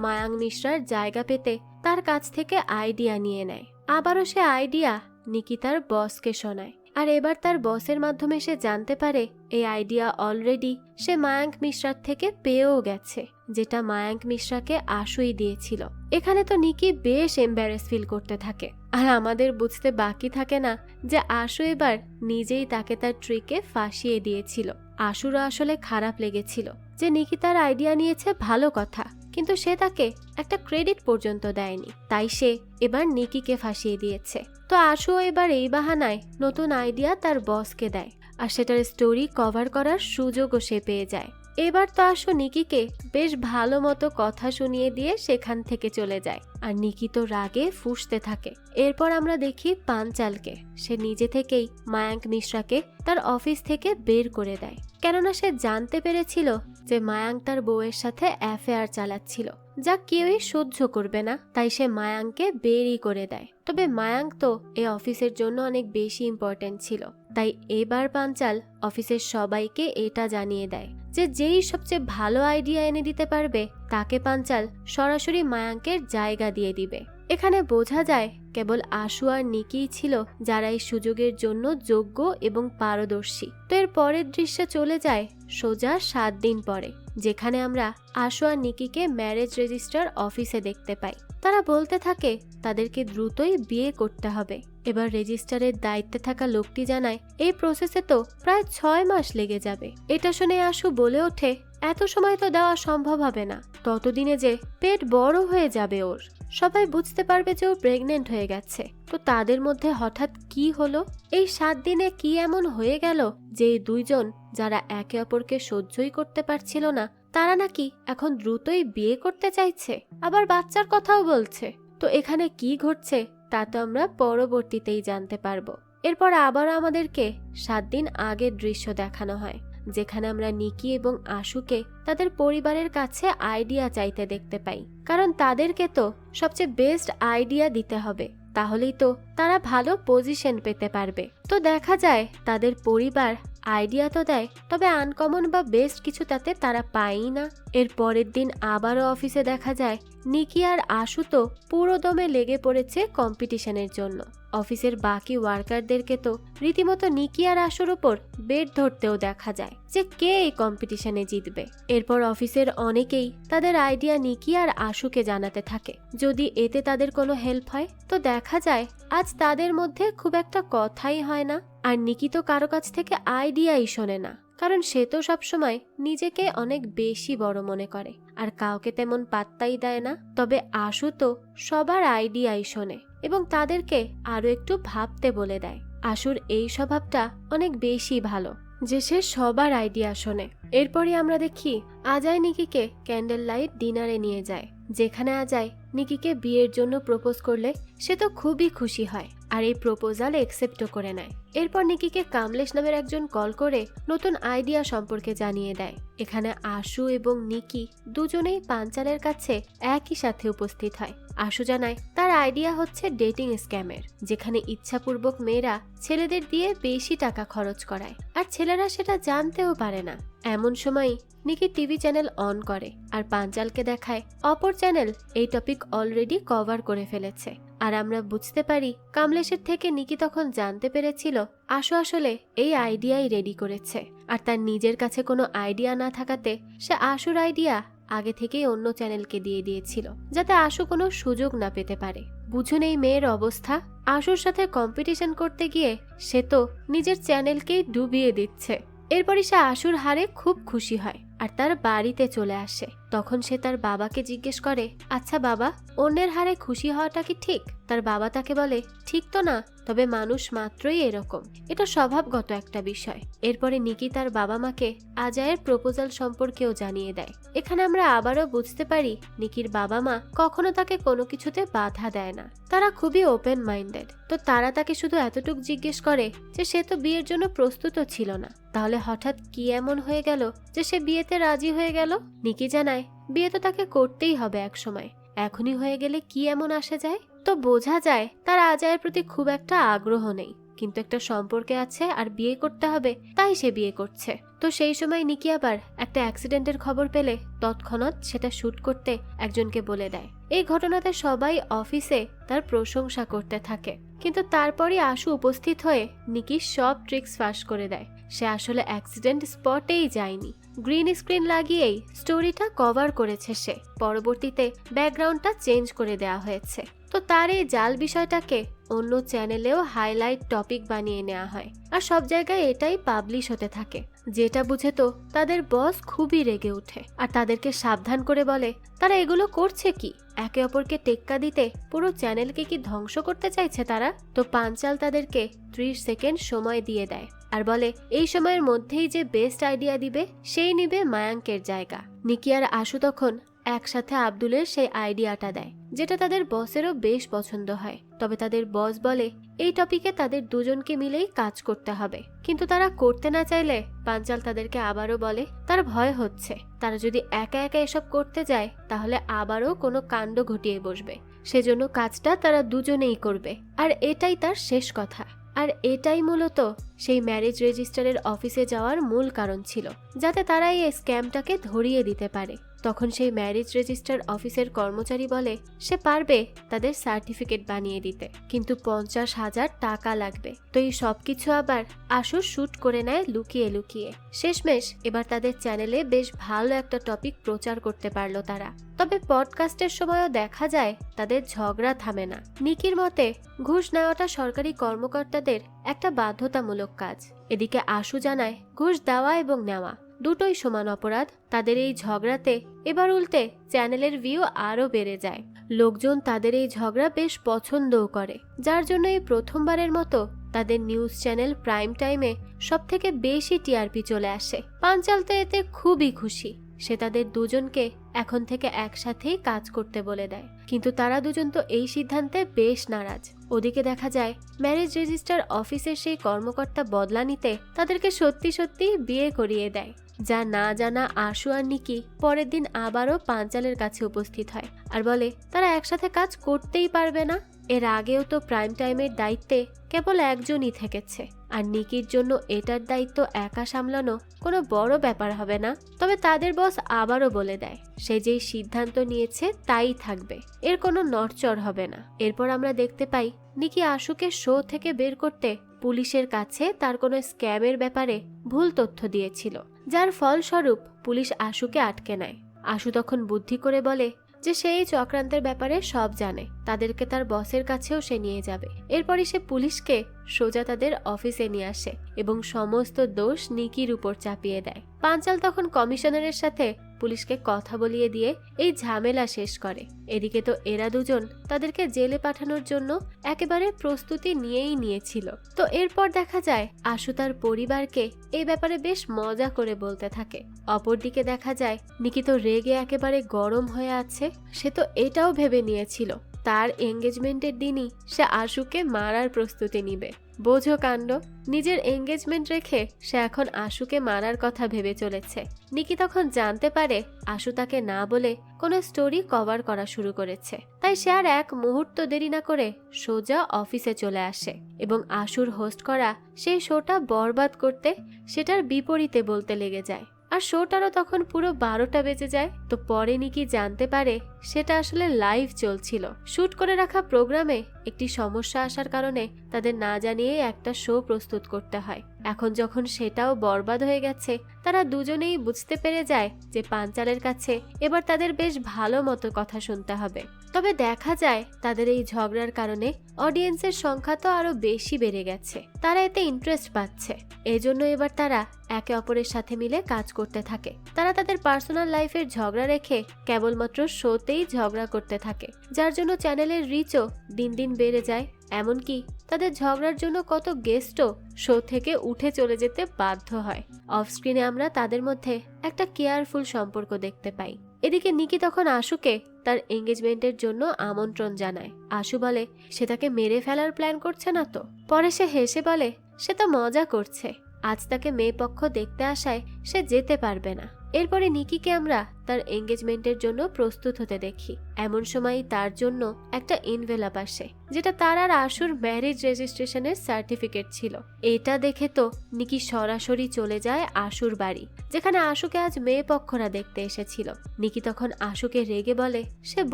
মায়াং মিশ্রার জায়গা পেতে তার কাছ থেকে আইডিয়া নিয়ে নেয়। আবারও সে আইডিয়া নিকি তার বসকে শোনায়, আর এবার তার বসের মাধ্যমে সে জানতে পারে এই আইডিয়া অলরেডি সে মায়াঙ্ক মিশ্রার থেকে পেয়েও গেছে, যেটা মায়াঙ্ক মিশ্রাকে আশুই দিয়েছিল। এখানে তো নিকি বেশ এম্বারেস ফিল করতে থাকে, আর আমাদের বুঝতে বাকি থাকে না যে আশু এবার নিজেই তাকে তার ট্রিকে ফাঁসিয়ে দিয়েছিল। আশুরও আসলে খারাপ লেগেছিল যে নিকি তার আইডিয়া নিয়েছে, ভালো কথা, কিন্তু সে তাকে একটা ক্রেডিট পর্যন্ত দেয়নি, তাই সে এবার নিকিকে ফাঁসিয়ে দিয়েছে। তো আশু এবার এই বাহানায় নতুন আইডিয়া তার বসকে দেয়, আর সেটার স্টোরি কভার করার সুযোগও সে পেয়ে যায়। এবার তো আশু নিকিকে বেশ ভালো মতো কথা শুনিয়ে দিয়ে সেখান থেকে চলে যায়, আর নিকি তো রাগে ফুঁসতে থাকে। এরপর আমরা দেখি পাঞ্চালকে, সে নিজে থেকেই মায়াঙ্ক মিশ্রাকে তার অফিস থেকে বের করে দেয়, কেননা সে জানতে পেরেছিল যে মায়াঙ্ক তার বউয়ের সাথে অ্যাফেয়ার চালাচ্ছিল, যা কেউই সহ্য করবে না, তাই সে মায়াঙ্ককে বেরই করে দেয়। তবে মায়াঙ্ক তো এই অফিসের জন্য অনেক বেশি ইম্পর্টেন্ট ছিল, তাই এবার পাঞ্চাল অফিসের সবাইকে এটা জানিয়ে দেয় যে যেই সবচেয়ে ভালো আইডিয়া এনে দিতে পারবে তাকে পাঞ্চাল সরাসরি মায়াঙ্কের জায়গা দিয়ে দিবে। এখানে বোঝা যায় কেবল আশু আর নিকিই ছিল যারা এই সুযোগের জন্য যোগ্য এবং পারদর্শী। তো এর পরের দৃশ্যে চলে যায় সোজা 7 দিন পরে, যেখানে আমরা আশু আর নিকিকে ম্যারেজ রেজিস্টার অফিসে দেখতে পাই। তারা বলতে থাকে তাদেরকে দ্রুতই বিয়ে করতে হবে। এবার রেজিস্টারের দায়িত্বে থাকা লোকটি জানায় এই প্রসেসে তো প্রায় 6 মাস লেগে যাবে। এটা শুনে আশু বলে ওঠে, এত সময় তো দেওয়া সম্ভব হবে না, ততদিনে যে পেট বড় হয়ে যাবে ওর, সবাই বুঝতে পারবে যে ও প্রেগনেন্ট হয়ে গেছে। তো তাদের মধ্যে হঠাৎ কি হলো? এই 7 দিনে কি এমন হয়ে গেল যে দুইজন যারা একে অপরকে সহ্যই করতে পারছিল না, তারা নাকি এখন দ্রুতই বিয়ে করতে চাইছে, আবার বাচ্চার কথাও বলছে। তো এখানে কি ঘটছে তা তো আমরা পরবর্তীতেই জানতে পারবো। এরপর আবারও আমাদেরকে 7 দিন আগের দৃশ্য দেখানো হয়, যেখানে আমরা নিকি এবং আশুকে তাদের পরিবারের কাছে আইডিয়া চাইতে দেখতে পাই, কারণ তাদেরকে তো সবচেয়ে বেস্ট আইডিয়া দিতে হবে, তাহলেই তো তারা ভালো পজিশন পেতে পারবে। তো দেখা যায় তাদের পরিবার আইডিয়া তো দেয়, তবে আনকমন বা বেস্ট কিছু তাতে তারা পায়ই না। এর পরের দিন আবারও অফিসে দেখা যায় নিকি আর আশু তো পুরো দমে লেগে পড়েছে কম্পিটিশনের জন্য। অফিসের বাকি ওয়ার্কারদেরকে তো রীতিমতো নিকি আর আশুর উপর বেট ধরতেও দেখা যায় যে কে এই কম্পিটিশনে জিতবে। এরপর অফিসের অনেকেই তাদের আইডিয়া নিকি আর আশুকে জানাতে থাকে, যদি এতে তাদের কোনো হেল্প হয়। তো দেখা যায় আজ তাদের মধ্যে খুব একটা কথাই হয় না, আর নিকি তো কারো কাছ থেকে আইডিয়াই শোনে না, কারণ সে তো সবসময় নিজেকে অনেক বেশি বড় মনে করে আর কাউকে তেমন পাত্তাই দেয় না। তবে আশু তো সবার আইডিয়াই শোনে এবং তাদেরকে আরো একটু ভাবতে বলে দেয়। আশুর এই স্বভাবটা অনেক বেশি ভালো যে সে সবার আইডিয়া শোনে। এরপরই আমরা দেখি আজাই নিকিকে ক্যান্ডেল লাইট ডিনারে নিয়ে যায়, যেখানে আজাই নিকিকে বিয়ের জন্য প্রপোজ করলে সে তো খুবই খুশি হয় আর এই প্রপোজাল একসেপ্টও করে নেয়। এরপর নিকিকে কামলেশ নামের একজন কল করে নতুন আইডিয়া সম্পর্কে জানিয়ে দেয়। এখানে আশু এবং নিকি দুজনেই পাঞ্চালের কাছে একই সাথে উপস্থিত হয়। আশু জানায় তার আইডিয়া হচ্ছে ডেটিং স্ক্যামের, যেখানে ইচ্ছাপূর্বক মেয়েরা ছেলেদের দিয়ে বেশি টাকা খরচ করায় আর ছেলেরা সেটা জানতেও পারে না। এমন সময় নিকি টিভি চ্যানেল অন করে আর পাঞ্চালকে দেখায় অপর চ্যানেল এই টপিক অলরেডি কভার করে ফেলেছে। আর আমরা বুঝতে পারি কামলেশের থেকে নিকি তখন জানতে পেরেছিল আশু আসলে এই আইডিয়াই রেডি করেছে, আর তার নিজের কাছে কোনো আইডিয়া না থাকাতে সে আশুর আইডিয়া আগে থেকেই অন্য চ্যানেলকে দিয়ে দিয়েছিল, যাতে আশু কোনো সুযোগ না পেতে পারে। বুঝুন এই মেয়ের অবস্থা। আশুর সাথে কম্পিটিশন করতে গিয়ে সে তো নিজের চ্যানেলকেই ডুবিয়ে দিচ্ছে। এরপরই সে আশুর হারে খুব খুশি হয় আর তার বাড়িতে চলে আসে। তখন সে তার বাবাকে জিজ্ঞেস করে, আচ্ছা বাবা, অন্যের হারে খুশি হওয়াটা কি ঠিক? তার বাবা তাকে বলে, ঠিক তো না, তবে মানুষ মাত্রই এরকম, এটা স্বভাবগত একটা বিষয়। এরপরে নিকি তার বাবা মাকে আজায়ের প্রপোজাল সম্পর্কেও জানিয়ে দেয়। এখানে আমরা আবারও বুঝতে পারি নিকির বাবা মা কখনো তাকে কোনো কিছুতে বাধা দেয় না, তারা খুবই ওপেন মাইন্ডেড। তো তারা তাকে শুধু এতটুকু জিজ্ঞেস করে যে সে তো বিয়ের জন্য প্রস্তুত ছিল না, তাহলে হঠাৎ কি এমন হয়ে গেল যে সে বিয়েতে রাজি হয়ে গেল? নিকি জানায় বিয়ে তো তাকে করতেই হবে এক সময়, এখনই হয়ে গেলে কি এমন আসে যায়? তো বোঝা যায় তার আজায়ের প্রতি খুব একটা আগ্রহ নেই, কিন্তু একটা সম্পর্কে আছে আর বিয়ে করতে হবে, তাই সে বিয়ে করছে। তো সেই সময় নিকি আবার একটা অ্যাক্সিডেন্টের খবর পেলে তৎক্ষণাৎ সেটা শুট করতে একজনকে বলে দেয়। এই ঘটনাতে সবাই অফিসে তার প্রশংসা করতে থাকে, কিন্তু তারপরই আশু উপস্থিত হয়ে নিকির সব ট্রিক্স ফাঁস করে দেয়। সে আসলে অ্যাক্সিডেন্ট স্পটেই যায়নি, গ্রিন স্ক্রিন লাগিয়েই স্টোরিটা কভার করেছে সে। পরবর্তীতে ব্যাকগ্রাউন্ডটা চেঞ্জ করে দেওয়া হয়েছে। তো তার এই জাল বিষয়টাকে অন্য চ্যানেলেও হাইলাইট টপিক বানিয়ে নেওয়া হয় আর সব জায়গায় এটাই পাবলিশ হতে থাকে। যেটা বুঝে তো তাদের বস খুবই রেগে ওঠে আর তাদেরকে সাবধান করে বলে তারা এগুলো করছে কি, একে অপরকে টেক্কা দিতে পুরো চ্যানেলকে কি ধ্বংস করতে চাইছে তারা? তো পাঞ্চাল তাদেরকে 30 সেকেন্ড সময় দিয়ে দেয় আর বলে এই সময়ের মধ্যেই যে বেস্ট আইডিয়া দিবে সেই নিবে মায়াঙ্কের জায়গা। নিকি আর আশু তখন একসাথে আব্দুলের সেই আইডিয়াটা দেয়, যেটা তাদের বসেরও বেশ পছন্দ হয়। তবে তাদের বস বলে এই টপিকে তাদের দুজনকে মিলেই কাজ করতে হবে, কিন্তু তারা করতে না চাইলে পাঞ্চাল তাদেরকে আবারও বলে তার ভয় হচ্ছে তারা যদি একা একা এসব করতে যায় তাহলে আবারও কোনো কাণ্ড ঘটিয়ে বসবে, সেজন্য কাজটা তারা দুজনেই করবে আর এটাই তার শেষ কথা। আর এটাই মূলত সেই ম্যারেজ রেজিস্টারের অফিসে যাওয়ার মূল কারণ ছিল, যাতে তারা এই স্ক্যামটাকে ধরিয়ে দিতে পারে। তখন সেই ম্যারেজ রেজিস্টার অফিসের কর্মচারী বলে সে পারবে তাদের সার্টিফিকেট বানিয়ে দিতে, কিন্তু 50,000 টাকা লাগবে। তো এই সবকিছু আবার আশু শুট করে নেয় লুকিয়ে লুকিয়ে। শেষমেশ এবার তাদের চ্যানেলে বেশ ভালো একটা টপিক প্রচার করতে পারলো তারা। তবে পডকাস্টের সময়ও দেখা যায় তাদের ঝগড়া থামে না। নিকির মতে ঘুষ নেওয়াটা সরকারি কর্মকর্তাদের একটা বাধ্যতামূলক কাজ। এদিকে আশু জানায় ঘুষ দেওয়া এবং নেওয়া দুটোই সমান অপরাধ। তাদের এই ঝগড়াতে এবার উল্টে চ্যানেলের ভিউ আরো বেড়ে যায়। লোকজন তাদের এই ঝগড়া বেশ পছন্দও করে, যার জন্য এই প্রথমবারের মতো তাদের নিউজ চ্যানেল প্রাইম টাইমে সবথেকে বেশি টিআরপি চলে আসে। পাঞ্চাল তো এতে খুবই খুশি। সে তাদের দুজনকে এখন থেকে একসাথেই কাজ করতে বলে দেয়, কিন্তু তারা দুজন তো এই সিদ্ধান্তে বেশ নারাজ। ওদিকে দেখা যায় ম্যারেজ রেজিস্টার অফিসের সেই কর্মকর্তা বদলা নিতে তাদেরকে সত্যি সত্যি বিয়ে করিয়ে দেয়। যা না জানা আশু আর নিকি পরের দিন আবারও পাঞ্চালের কাছে উপস্থিত হয় আর বলে তারা একসাথে কাজ করতেই পারবে না। এর আগেও তো প্রাইম টাইমের দায়িত্বে কেবল একজনই থেকেছে, আর নিকির জন্য এটার দায়িত্ব একা সামলানো কোনো বড় ব্যাপার হবে না। তবে তাদের বস আবারও বলে দেয় সে যেই সিদ্ধান্ত নিয়েছে তাই থাকবে, এর কোনো নড়চড় হবে না। এরপর আমরা দেখতে পাই নিকি আশুকে শো থেকে বের করতে পুলিশের কাছে তার কোনো স্ক্যামের ব্যাপারে ভুল তথ্য দিয়েছিল, যার ফলস্বরূপ পুলিশ আশুকে আটকে নেয়। আশু তখন বুদ্ধি করে বলে যে সে এই চক্রান্তের ব্যাপারে সব জানে, তাদেরকে তার বসের কাছেও সে নিয়ে যাবে। এরপরই সে পুলিশকে সোজা তাদের অফিসে নিয়ে আসে এবং সমস্ত দোষ নিকির উপর চাপিয়ে দেয়। পাঞ্চাল তখন কমিশনারের সাথে পুলিশকে কথা বলিয়ে দিয়ে এই ঝামেলা শেষ করে। এদিকে তো এরা দুজন তাদেরকে জেলে পাঠানোর জন্য একেবারে প্রস্তুতি নিয়েই নিয়েছিল। তো এরপর দেখা যায় আশু তার পরিবারকে এই ব্যাপারে বেশ মজা করে বলতে থাকে। অপরদিকে দেখা যায় নিকি তো রেগে একেবারে গরম হয়ে আছে। সে তো এটাও ভেবে নিয়েছিল তার এঙ্গেজমেন্টের দিনই সে আশুকে মারার প্রস্তুতি নিবে। বোঝো কাণ্ড, নিজের এঙ্গেজমেন্ট রেখে সে এখন আশুকে মারার কথা ভেবে চলেছে। নিকি তখন জানতে পারে আশু তাকে না বলে কোনো স্টোরি কভার করা শুরু করেছে, তাই সে আর এক মুহূর্ত দেরি না করে সোজা অফিসে চলে আসে এবং আশুর হোস্ট করা সেই শোটা বরবাদ করতে সেটার বিপরীতে বলতে লেগে যায়। আর শোটারও তখন পুরো 12টা বেজে যায়। তো পরে নিকি জানতে পারে সেটা আসলে লাইভ চলছিল। শুট করে রাখা প্রোগ্রামে একটি সমস্যা আসার কারণে তাদের না জানিয়ে একটা শো প্রস্তুত করতে হয়। এখন যখন সেটাও বরবাদ হয়ে গেছে, তারা দুজনেই বুঝতে পেরে যায় যে পাঞ্চালের কাছে এবার তাদের বেশ ভালো মতো কথা শুনতে হবে। তবে দেখা যায় তাদের এই ঝগড়ার কারণে অডিয়েন্সের সংখ্যা তো আরো বেশি বেড়ে গেছে। তারা এতে ইন্টারেস্ট পাচ্ছে, এজন্য এবার তারা একে অপরের সাথে মিলে কাজ করতে থাকে। তারা তাদের পার্সোনাল লাইফের ঝগড়া রেখে কেবলমাত্র শোতেই ঝগড়া করতে থাকে, যার জন্য চ্যানেলের রিচও দিন দিন বেড়ে যায়। এমনকি তাদের ঝগড়ার জন্য কত গেস্টও শো থেকে উঠে চলে যেতে বাধ্য হয়। অফ স্ক্রিনে আমরা তাদের মধ্যে একটা কেয়ারফুল সম্পর্ক দেখতে পাই। এদিকে নিকি তখন আশুকে তার এঙ্গেজমেন্টের জন্য আমন্ত্রণ জানায়। আশু বলে সে তাকে মেরে ফেলার প্ল্যান করছে না তো। পরে সে হেসে বলে সে তো মজা করছে, আজ তাকে মেয়ে পক্ষ দেখতে আসায় সে যেতে পারবে না। এরপরে নিকিকে আমরা তার এঙ্গেজমেন্টের জন্য প্রস্তুত হতে দেখি। এমন সময় তার জন্য একটা এনভেলপ আসে, যেটা তার আর আশুর ম্যারেজ রেজিস্ট্রেশনের সার্টিফিকেট ছিল। এটা দেখে তো নিকি সরাসরি চলে যায় আশুর বাড়ি, যেখানে আশুকে আজ মেয়ে পক্ষরা দেখতে এসেছিল। নিকি তখন আশুকে রেগে বলে সে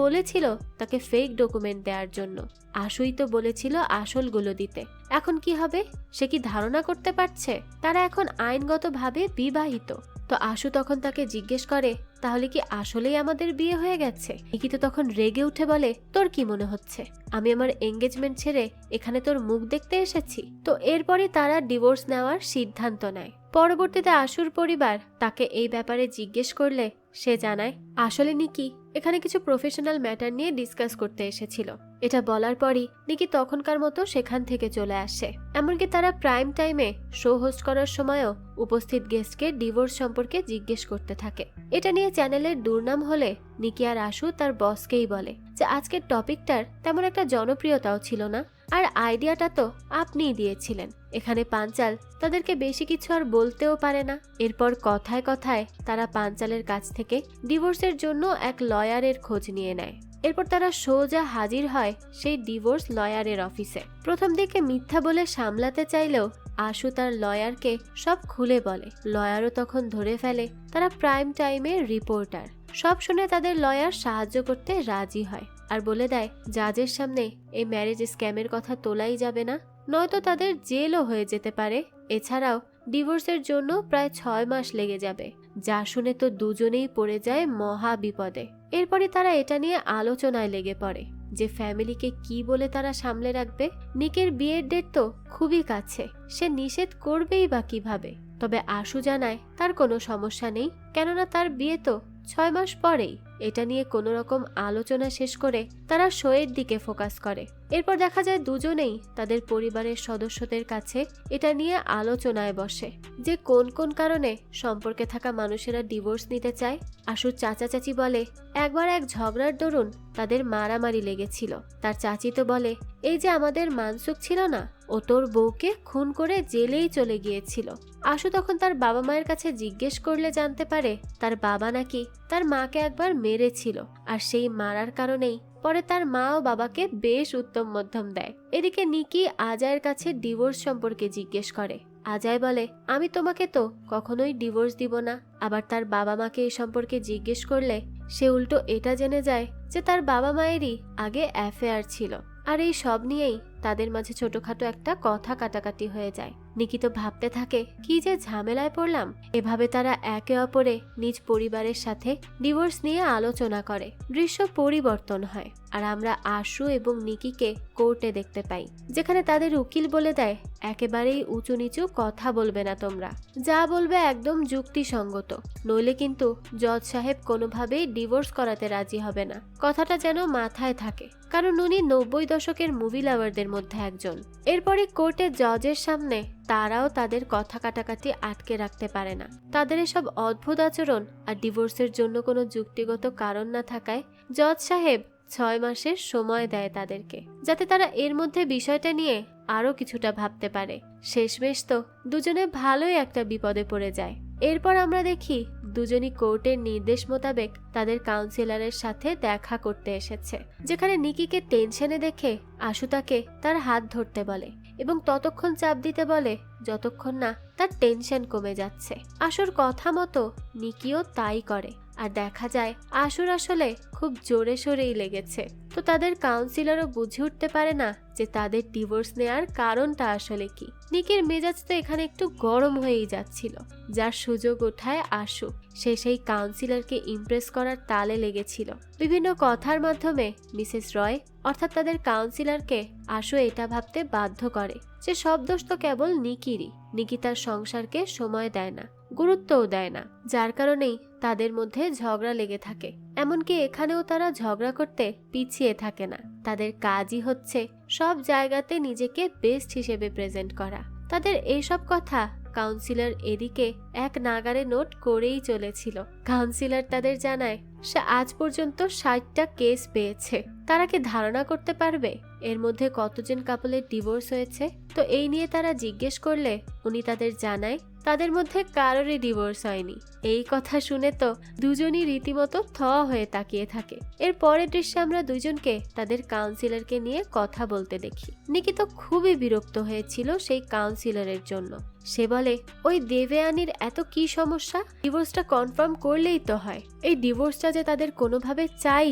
বলেছিল তাকে ফেক ডকুমেন্ট দেওয়ার জন্য, আশুই তো বলেছিল আসলগুলো দিতে। এখন কি হবে সে কি ধারণা করতে পারছে তারা এখন আইনগতভাবে বিবাহিত? তো আশু তখন তাকে জিজ্ঞেস করে তাহলে কি আসলেই আমাদের বিয়ে হয়ে গেছে? নিকি তো তখন রেগে উঠে বলে তোর কি মনে হচ্ছে আমি আমার এঙ্গেজমেন্ট ছেড়ে এখানে তোর মুখ দেখতে এসেছি? তো এরপরে তারা ডিভোর্স নেওয়ার সিদ্ধান্ত নেয়। পরবর্তীতে আশুর পরিবার তাকে এই ব্যাপারে জিজ্ঞেস করলে সে জানায় আসলে নিকি এখানে কিছু প্রফেশনাল ম্যাটার নিয়ে ডিসকাস করতে এসেছিল। এটা বলার পরই নিকি তখনকার মতো সেখান থেকে চলে আসে। এমনকি তারা প্রাইম টাইমে শো হোস্ট করার সময়ও উপস্থিত গেস্টকে ডিভোর্স সম্পর্কে জিজ্ঞেস করতে থাকে। এটা নিয়ে চ্যানেলের দুর্নাম হলে নিকি আর আশু তার বসকেই বলে যে আজকের টপিকটার তেমন একটা জনপ্রিয়তাও ছিল না, আর আইডিয়াটা তো আপনিই দিয়েছিলেন। এখানে পাঞ্চাল তাদেরকে বেশি কিছু আর বলতেও পারে না। এরপর কথায় কথায় তারা পাঞ্চালের কাছ থেকে ডিভোর্সের জন্য এক লয়ারের খোঁজ নিয়ে নেয়। এরপর তারা সোজা হাজির হয় সেই ডিভোর্স লয়ারের অফিসে। প্রথম দিকে মিথ্যা বলে সামলাতে চাইলেও আশু তার লয়ারকে সব খুলে বলে। লয়ারও তখন ধরে ফেলে তারা প্রাইম টাইমের রিপোর্টার। সব শুনে তাদের লয়ার সাহায্য করতে রাজি হয় আর বলে দেয় জাজের সামনে এই ম্যারেজ স্ক্যামের কথা তোলাই যাবে না, নয়তো তাদের জেলও হয়ে যেতে পারে। এছাড়াও ডিভোর্সের জন্য প্রায় 6 মাস লেগে যাবে। যা শুনে তো দুজনেই পড়ে যায় মহা বিপদে। এরপরে তারা এটা নিয়ে আলোচনায় লেগে পড়ে যে ফ্যামিলিকে কি বলে তারা সামলে রাখবে। নিকের বিয়ের ডেট তো খুবই কাছে, সে নিষেধ করবেই বা কিভাবে? তবে আশু জানায় তার কোনো সমস্যা নেই, কেননা তার বিয়ে তো 6 মাস পরেই। এটা নিয়ে কোনো রকম আলোচনা শেষ করে তারা শোয়ের দিকে ফোকাস করে। এরপর দেখা যায় দুজনেই তাদের পরিবারের সদস্যদের কাছে এটা নিয়ে আলোচনায় বসে যে কোন কোন কারণে সম্পর্কে থাকা মানুষেরা ডিভোর্স নিতে চায়। আশুর চাচা চাচি বলে একবার এক ঝগড়ার দরুন তাদের মারামারি লেগেছিল। তার চাচি তো বলে এই যে আমাদের মানসুক ছিল না, ও তোর বউকে খুন করে জেলেই চলে গিয়েছিল। আশু তখন তার বাবা মায়ের কাছে জিজ্ঞেস করলে জানতে পারে তার বাবা নাকি তার মাকে একবার মেরেছিল, আর সেই মারার কারণেই পরে তার মা ও বাবাকে বেশ উত্তম মধ্যম দেয়। এদিকে নিকি আজায়ের কাছে ডিভোর্স সম্পর্কে জিজ্ঞেস করে। আজায় বলে আমি তোমাকে তো কখনোই ডিভোর্স দিব না। আবার তার বাবা মাকে এই সম্পর্কে জিজ্ঞেস করলে সে উল্টো এটা জেনে যায় যে তার বাবা মায়েরই আগে অ্যাফেয়ার ছিল। আর এই সব নিয়েই তাদের মাঝে ছোটখাটো একটা কথা কাটাকাটি হয়ে যায়। নিকি তো ভাবতে থাকে কি যে ঝামেলায় পড়লাম। এভাবে তারা একে অপরে নিজ পরিবারের সাথে ডিভোর্স নিয়ে আলোচনা করে। দৃশ্য পরিবর্তন হয় আর আমরা আশু এবং নিকিকে কোর্টে দেখতে পাই, যেখানে তাদের উকিল বলে দেয় একেবারেই উঁচু নিচু কথা বলবে না তোমরা, যা বলবে একদম যুক্তিসঙ্গত, নইলে কিন্তু জজ সাহেব কোনোভাবেই ডিভোর্স করাতে রাজি হবে না। কথাটা যেন মাথায় থাকে, কারণ উনি 90 দশকের মুভি লাভারদের মধ্যে একজন। এরপরে কোর্টে জজের সামনে তারাও তাদের কথা কাটাকাটি আটকে রাখতে পারে না। তাদের এসব অদ্ভুত আচরণ আর ডিভোর্সের জন্য কোনো যুক্তিগত কারণ না থাকায় জজ সাহেব 6 মাসের সময় দেয় তাদেরকে, যাতে তারা এর মধ্যে বিষয়টা নিয়ে আরো কিছুটা ভাবতে পারে। শেষমেশ তো দুজনে ভালোই একটা বিপদে পড়ে যায়। এরপর আমরা দেখি দুজনই কোর্টের নির্দেশ মোতাবেক তাদের কাউন্সিলরের সাথে দেখা করতে এসেছে, যেখানে নিকিকে টেনশনে দেখে আশু তাকে তার হাত ধরতে বলে এবং ততক্ষণ চাপ দিতে বলে যতক্ষণ না তার টেনশন কমে যাচ্ছে। আশুর কথা মতো নিকিও তাই করে আর দেখা যায় আশুর আসলে খুব জোরে সোরেই লেগেছে। তো তাদের কাউন্সিলরও বুঝে উঠতে পারে না যে তাদের ডিভোর্স নেয়ার কারণটা আসলে কি। নিকির মেজাজ তো এখানে একটু গরম হয়েই যাচ্ছিল। যার সুযোগ ওঠায় আশু, সে সেই কাউন্সিলরকে ইমপ্রেস করার তালে লেগেছিল। বিভিন্ন কথার মাধ্যমে মিসেস রয় অর্থাৎ তাদের কাউন্সিলরকে আশু এটা ভাবতে বাধ্য করে যে সব দোষ তো কেবল নিকিরই। নিকি তার সংসারকে সময় দেয় না, গুরুত্বও দেয় না, যার কারণেই তাদের মধ্যে ঝগড়া লেগে থাকে। এমনকি এখানেও তারা ঝগড়া করতে পিছিয়ে থাকে না। তাদের কাজই হচ্ছে সব জায়গাতে নিজেকে বেস্ট হিসেবে প্রেজেন্ট করা। তাদের এইসব কথা কাউন্সিলর এদিকে এক নাগারে নোট করেই চলেছিল। কাউন্সিলর তাদের জানায় সে আজ পর্যন্ত 60টা কেস পেয়েছে। তারা কি ধারণা করতে পারবে এর মধ্যে কতজন কাপলের ডিভোর্স হয়েছে? তো এই নিয়ে তারা জিজ্ঞেস করলে উনি তাদের জানায় তাদের মধ্যে কারোরই ডিভোর্স হয়নি। এই কথা শুনে তো দুজনই রীতিমতো থ হয়ে তাকিয়ে থাকে। এর পরের দৃশ্যে আমরা দুজনকে তাদের কাউন্সিলরকে নিয়ে কথা বলতে দেখি। নিকি তো খুবই বিরক্ত হয়েছিল সেই কাউন্সিলরের জন্য। সে বলে, ওই দেবয়ানীর এত কি সমস্যা? ডিভোর্সটা কনফার্ম করলেই তো হয়। এই ডিভোর্সটা যে তাদের কোনোভাবে চাই।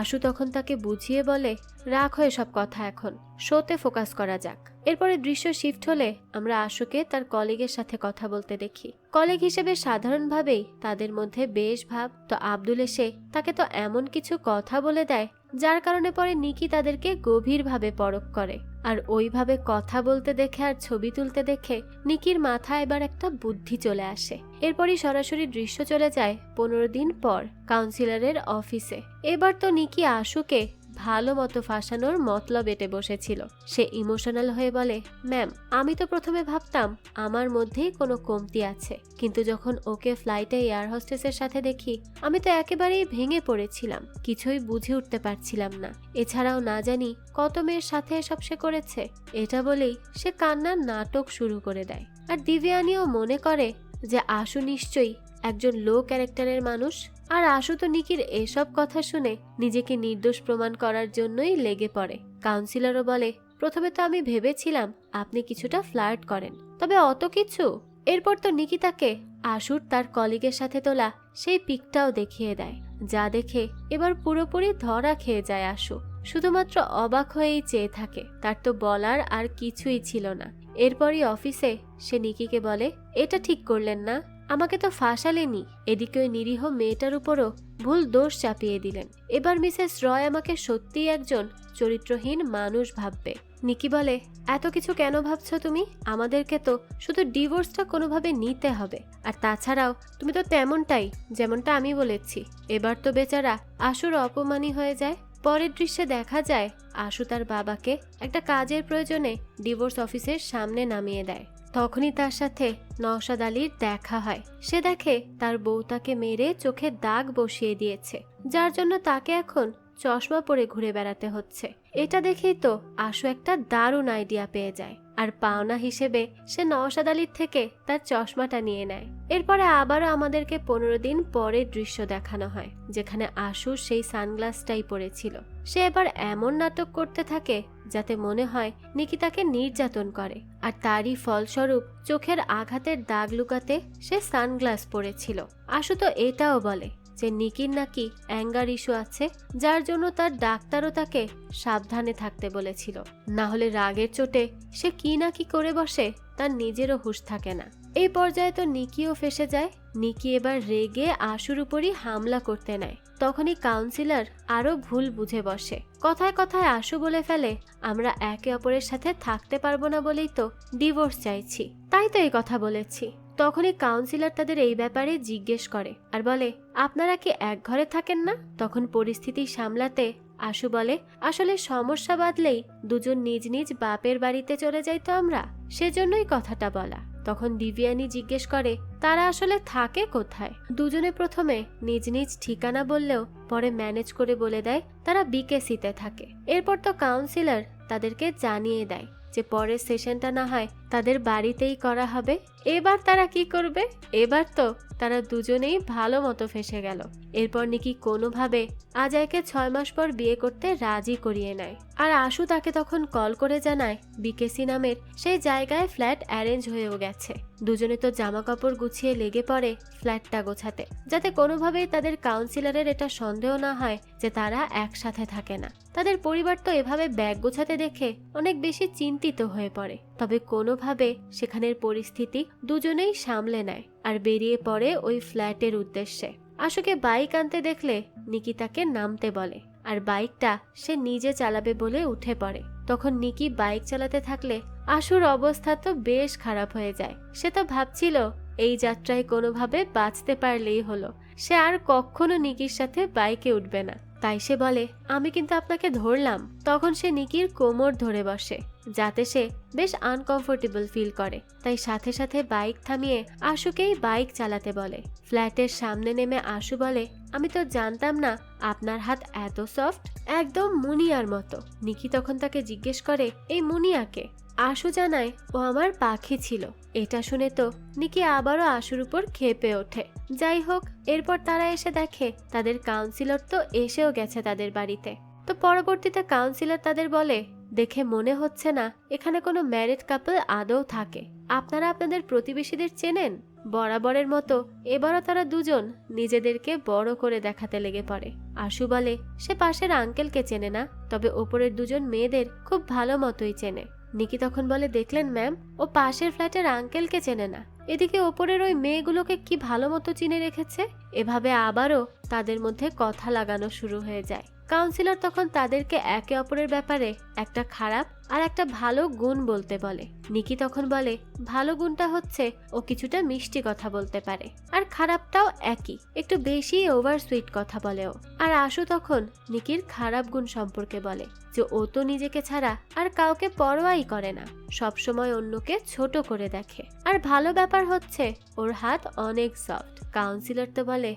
আশু তখন তাকে বুঝিয়ে বলে, রাখো এসব কথা, এখন শোতে ফোকাস করা যাক। এরপরে দৃশ্য শিফট হলে আমরা আশুকে তার কলিগের সাথে কথা বলতে দেখি। কলিগ হিসেবে সাধারণভাবেই তাদের মধ্যে বেশ ভাব। তো আব্দুল এসে তাকে তো এমন কিছু কথা বলে দেয় যার কারণে পরে নিকি তাদেরকে গভীরভাবে পরখ করে। আর ওইভাবে কথা বলতে দেখে আর ছবি তুলতে দেখে নিকির মাথায় এবার একটা বুদ্ধি চলে আসে। এরপরই সরাসরি দৃশ্য চলে যায় 15 দিন পর কাউন্সিলরের অফিসে। এবার তো নিকি আশুকে ভালো মতো ফাঁসানোর মতলব এটে বসেছিল। সে ইমোশনাল হয়ে বলে, ম্যাম, আমি তো প্রথমে ভাবতাম আমার মধ্যেই কোনো কমতি আছে, কিন্তু যখন ওকে ফ্লাইটে এয়ার হোস্টেসের সাথে দেখি আমি তো একেবারেই ভেঙে পড়েছিলাম। কিছুই বুঝে উঠতে পারছিলাম না। এছাড়াও না জানি কত মেয়ের সাথে এসব সে করেছে। এটা বলেই সে কান্নার নাটক শুরু করে দেয়। আর দিব্যানীও মনে করে যে আশু নিশ্চয়ই একজন লো ক্যারেক্টারের মানুষ। আর আশু তো নিকির এসব কথা শুনে নিজেকে নির্দোষ প্রমাণ করার জন্যই লেগে পড়ে। কাউন্সিলরও বলে, প্রথমে তো আমি ভেবেছিলাম আপনি কিছুটা ফ্লার্ট করেন, তবে অত কিছু। এরপর তো নিকি তাকে আশুর তার কলিগের সাথে তোলা সেই পিকটাও দেখিয়ে দেয়, যা দেখে এবার পুরোপুরি ধরা খেয়ে যায় আশু। শুধুমাত্র অবাক হয়েই চেয়ে থাকে, তার তো বলার আর কিছুই ছিল না। এরপরই অফিসে সে নিকিকে বলে, এটা ঠিক করলেন না, আমাকে তো ফাঁসালেনি, এদিকে ওই নিরীহ মেয়েটার উপরও ভুল দোষ চাপিয়ে দিলেন। এবার মিসেস রয় আমাকে সত্যিই একজন চরিত্রহীন মানুষ ভাববে। নিকি বলে, এত কিছু কেন ভাবছো তুমি? আমাদেরকে তো শুধু ডিভোর্সটা কোনোভাবে নিতে হবে। আর তাছাড়াও তুমি তো তেমনটাই যেমনটা আমি বলেছি। এবার তো বেচারা আশুর অপমানই হয়ে যায়। পরের দৃশ্যে দেখা যায় আশু তার বাবাকে একটা কাজের প্রয়োজনে ডিভোর্স অফিসের সামনে নামিয়ে দেয়। তখনই তার সাথে নওশাদ আলীর দেখা হয়। সে দেখে তার বউ তাকে মেরে চোখে দাগ বসিয়ে দিয়েছে, যার জন্য তাকে এখন চশমা পরে ঘুরে বেড়াতে হচ্ছে। এটা দেখেই তো আশু একটা দারুণ আইডিয়া পেয়ে যায়। আর পাওনা হিসেবে সে নওশাদ আলীর থেকে তার চশমাটা নিয়ে নেয়। এরপরে আবারও আমাদেরকে 15 দিন পরের দৃশ্য দেখানো হয়, যেখানে আশু সেই সানগ্লাসটাই পরেছিল। সে এবার এমন নাটক করতে থাকে যাতে মনে হয় নিকি তাকে নির্যাতন করে। আর তারই ফলস্বরূপ চোখের আঘাতের দাগ লুকাতে সে সানগ্লাস পরেছিল। আশু তো এটাও বলে যে নিকির নাকি অ্যাঙ্গার ইস্যু আছে, যার জন্য তার ডাক্তারও তাকে সাবধানে থাকতে বলেছিল। না হলে রাগের চোটে সে কি না কি করে বসে তার নিজেরও হুঁশ থাকে না। এই পর্যায়ে তো নিকিও ফেসে যায়। নিকি এবার রেগে আশুর উপরই হামলা করতে নেয়। তখনই কাউন্সিলর আরো ভুল বুঝে বসে। কথায় কথায় আশু বলে ফেলে, আমরা একে অপরের সাথে থাকতে পারবো না বলেই তো ডিভোর্স চাইছি, তাই তো এই কথা বলেছি। তখনই কাউন্সিলর তাদের এই ব্যাপারে জিজ্ঞেস করে আর বলে, আপনারা কি এক ঘরে থাকেন না? তখন পরিস্থিতি সামলাতে আশু বলে, আসলে সমস্যা বাঁধলেই দুজন নিজ নিজ বাপের বাড়িতে চলে যাই তো আমরা, সেজন্যই কথাটা বলা। তখন দিব্যানী জিজ্ঞেস করে, তারা আসলে থাকে কোথায়? দুজনে প্রথমে নিজ নিজ ঠিকানা বললেও পরে ম্যানেজ করে বলে দেয় তারা বিকেসিতে থাকে। এরপর তো কাউন্সিলর তাদেরকে জানিয়ে দেয় যে পরের সেশনটা না হয় তাদের বাড়িতেই করা হবে। এবার তারা কি করবে? এবার তো তারা দুজনেই ভালো মতো ফেসে গেল। এরপর নিকি কোনোভাবে আজাইকে 6 মাস পর বিয়ে করতে রাজি করিয়ে নেয়। আর আশু তাকে তখন কল করে জানায় বিকেসি নামের সেই জায়গায় ফ্ল্যাট অ্যারেঞ্জ হয়েও গেছে। দুজনে তো জামা কাপড় গুছিয়ে লেগে পড়ে ফ্ল্যাটটা গোছাতে, যাতে কোনোভাবেই তাদের কাউন্সিলরের এটা সন্দেহ না হয় যে তারা একসাথে থাকে না। তাদের পরিবার তো এভাবে ব্যাগ গোছাতে দেখে অনেক বেশি চিন্তিত হয়ে পড়ে, তবে কোনোভাবে সেখানের পরিস্থিতি দুজনেই সামলে নেয় আর বেরিয়ে পড়ে ওই ফ্ল্যাটের উদ্দেশ্যে। আশুকে বাইক আনতে দেখলে নিকি তাকে নামতে বলে আর বাইকটা সে নিজে চালাবে বলে উঠে পড়ে। তখন নিকি বাইক চালাতে থাকলে আশুর অবস্থা তো বেশ খারাপ হয়ে যায়। সে তো ভাবছিল এই যাত্রায় কোনোভাবে বাঁচতে পারলেই হলো, সে আর কখনো নিকির সাথে বাইকে উঠবে না। তাই সে বলে আমি কিন্তু আপনাকে ধরলাম। তখন সে নিকির কোমর ধরে বসে যাতে সে বেশ আনকমফোর্টেবল ফিল করে। তাই সাথে সাথে বাইক থামিয়ে আশুকেই বাইক চালাতে বলে। ফ্ল্যাটের সামনে নেমে আশু বলে আমি তো জানতাম না আপনার হাত এত সফট, একদম মুনিয়ার মতো। নিকি তখন তাকে জিজ্ঞেস করে এই মুনিয়াকে? আশু জানায় ও আমার পাখি ছিল। এটা শুনে তো নিকি আবারও আশুর উপর ক্ষেপে ওঠে। যাই হোক, এরপর তারা এসে দেখে তাদের কাউন্সিলর তো এসেও গেছে তাদের বাড়িতে। তো পরবর্তীতে কাউন্সিলর তাদের বলে দেখে মনে হচ্ছে না এখানে কোনো ম্যারিড কাপল আদৌ থাকে। আপনারা আপনাদের প্রতিবেশীদের চেনেন? বরাবরের মতো এবারও তারা দুজন নিজেদেরকে বড় করে দেখাতে লেগে পড়ে। আশু বলে সে পাশের আঙ্কেলকে চেনে না, তবে ওপরের দুজন মেয়েদের খুব ভালো মতোই চেনে। নিকি তখন বলে দেখলেন ম্যাম, ও পাশের ফ্ল্যাটের আঙ্কেলকে চেনে না, এদিকে ওপরের ওই মেয়েগুলোকে কি ভালো মতো চিনে রেখেছে। এভাবে আবারও তাদের মধ্যে কথা লাগানো শুরু হয়ে যায়। কাউন্সিলর তখন তাদেরকে একে অপরের ব্যাপারে একটা খারাপ আর একটা ভালো গুণ বলতে বলে। নিকি তখন বলে ভালো গুণটা হচ্ছে ও কিছুটা মিষ্টি কথা বলতে পারে, আর খারাপটাও একই, একটু বেশি ওভার সুইট কথা বলেও। আর আশু তখন নিকির খারাপ গুণ সম্পর্কে বলে যে ও তো নিজেকে ছাড়া আর কাউকে পরোয়াই করে না, সবসময় অন্যকে ছোট করে দেখে। আর ভালো ব্যাপার হচ্ছে ওর হাত অনেক সফট। কাউন্সিলর তো বলে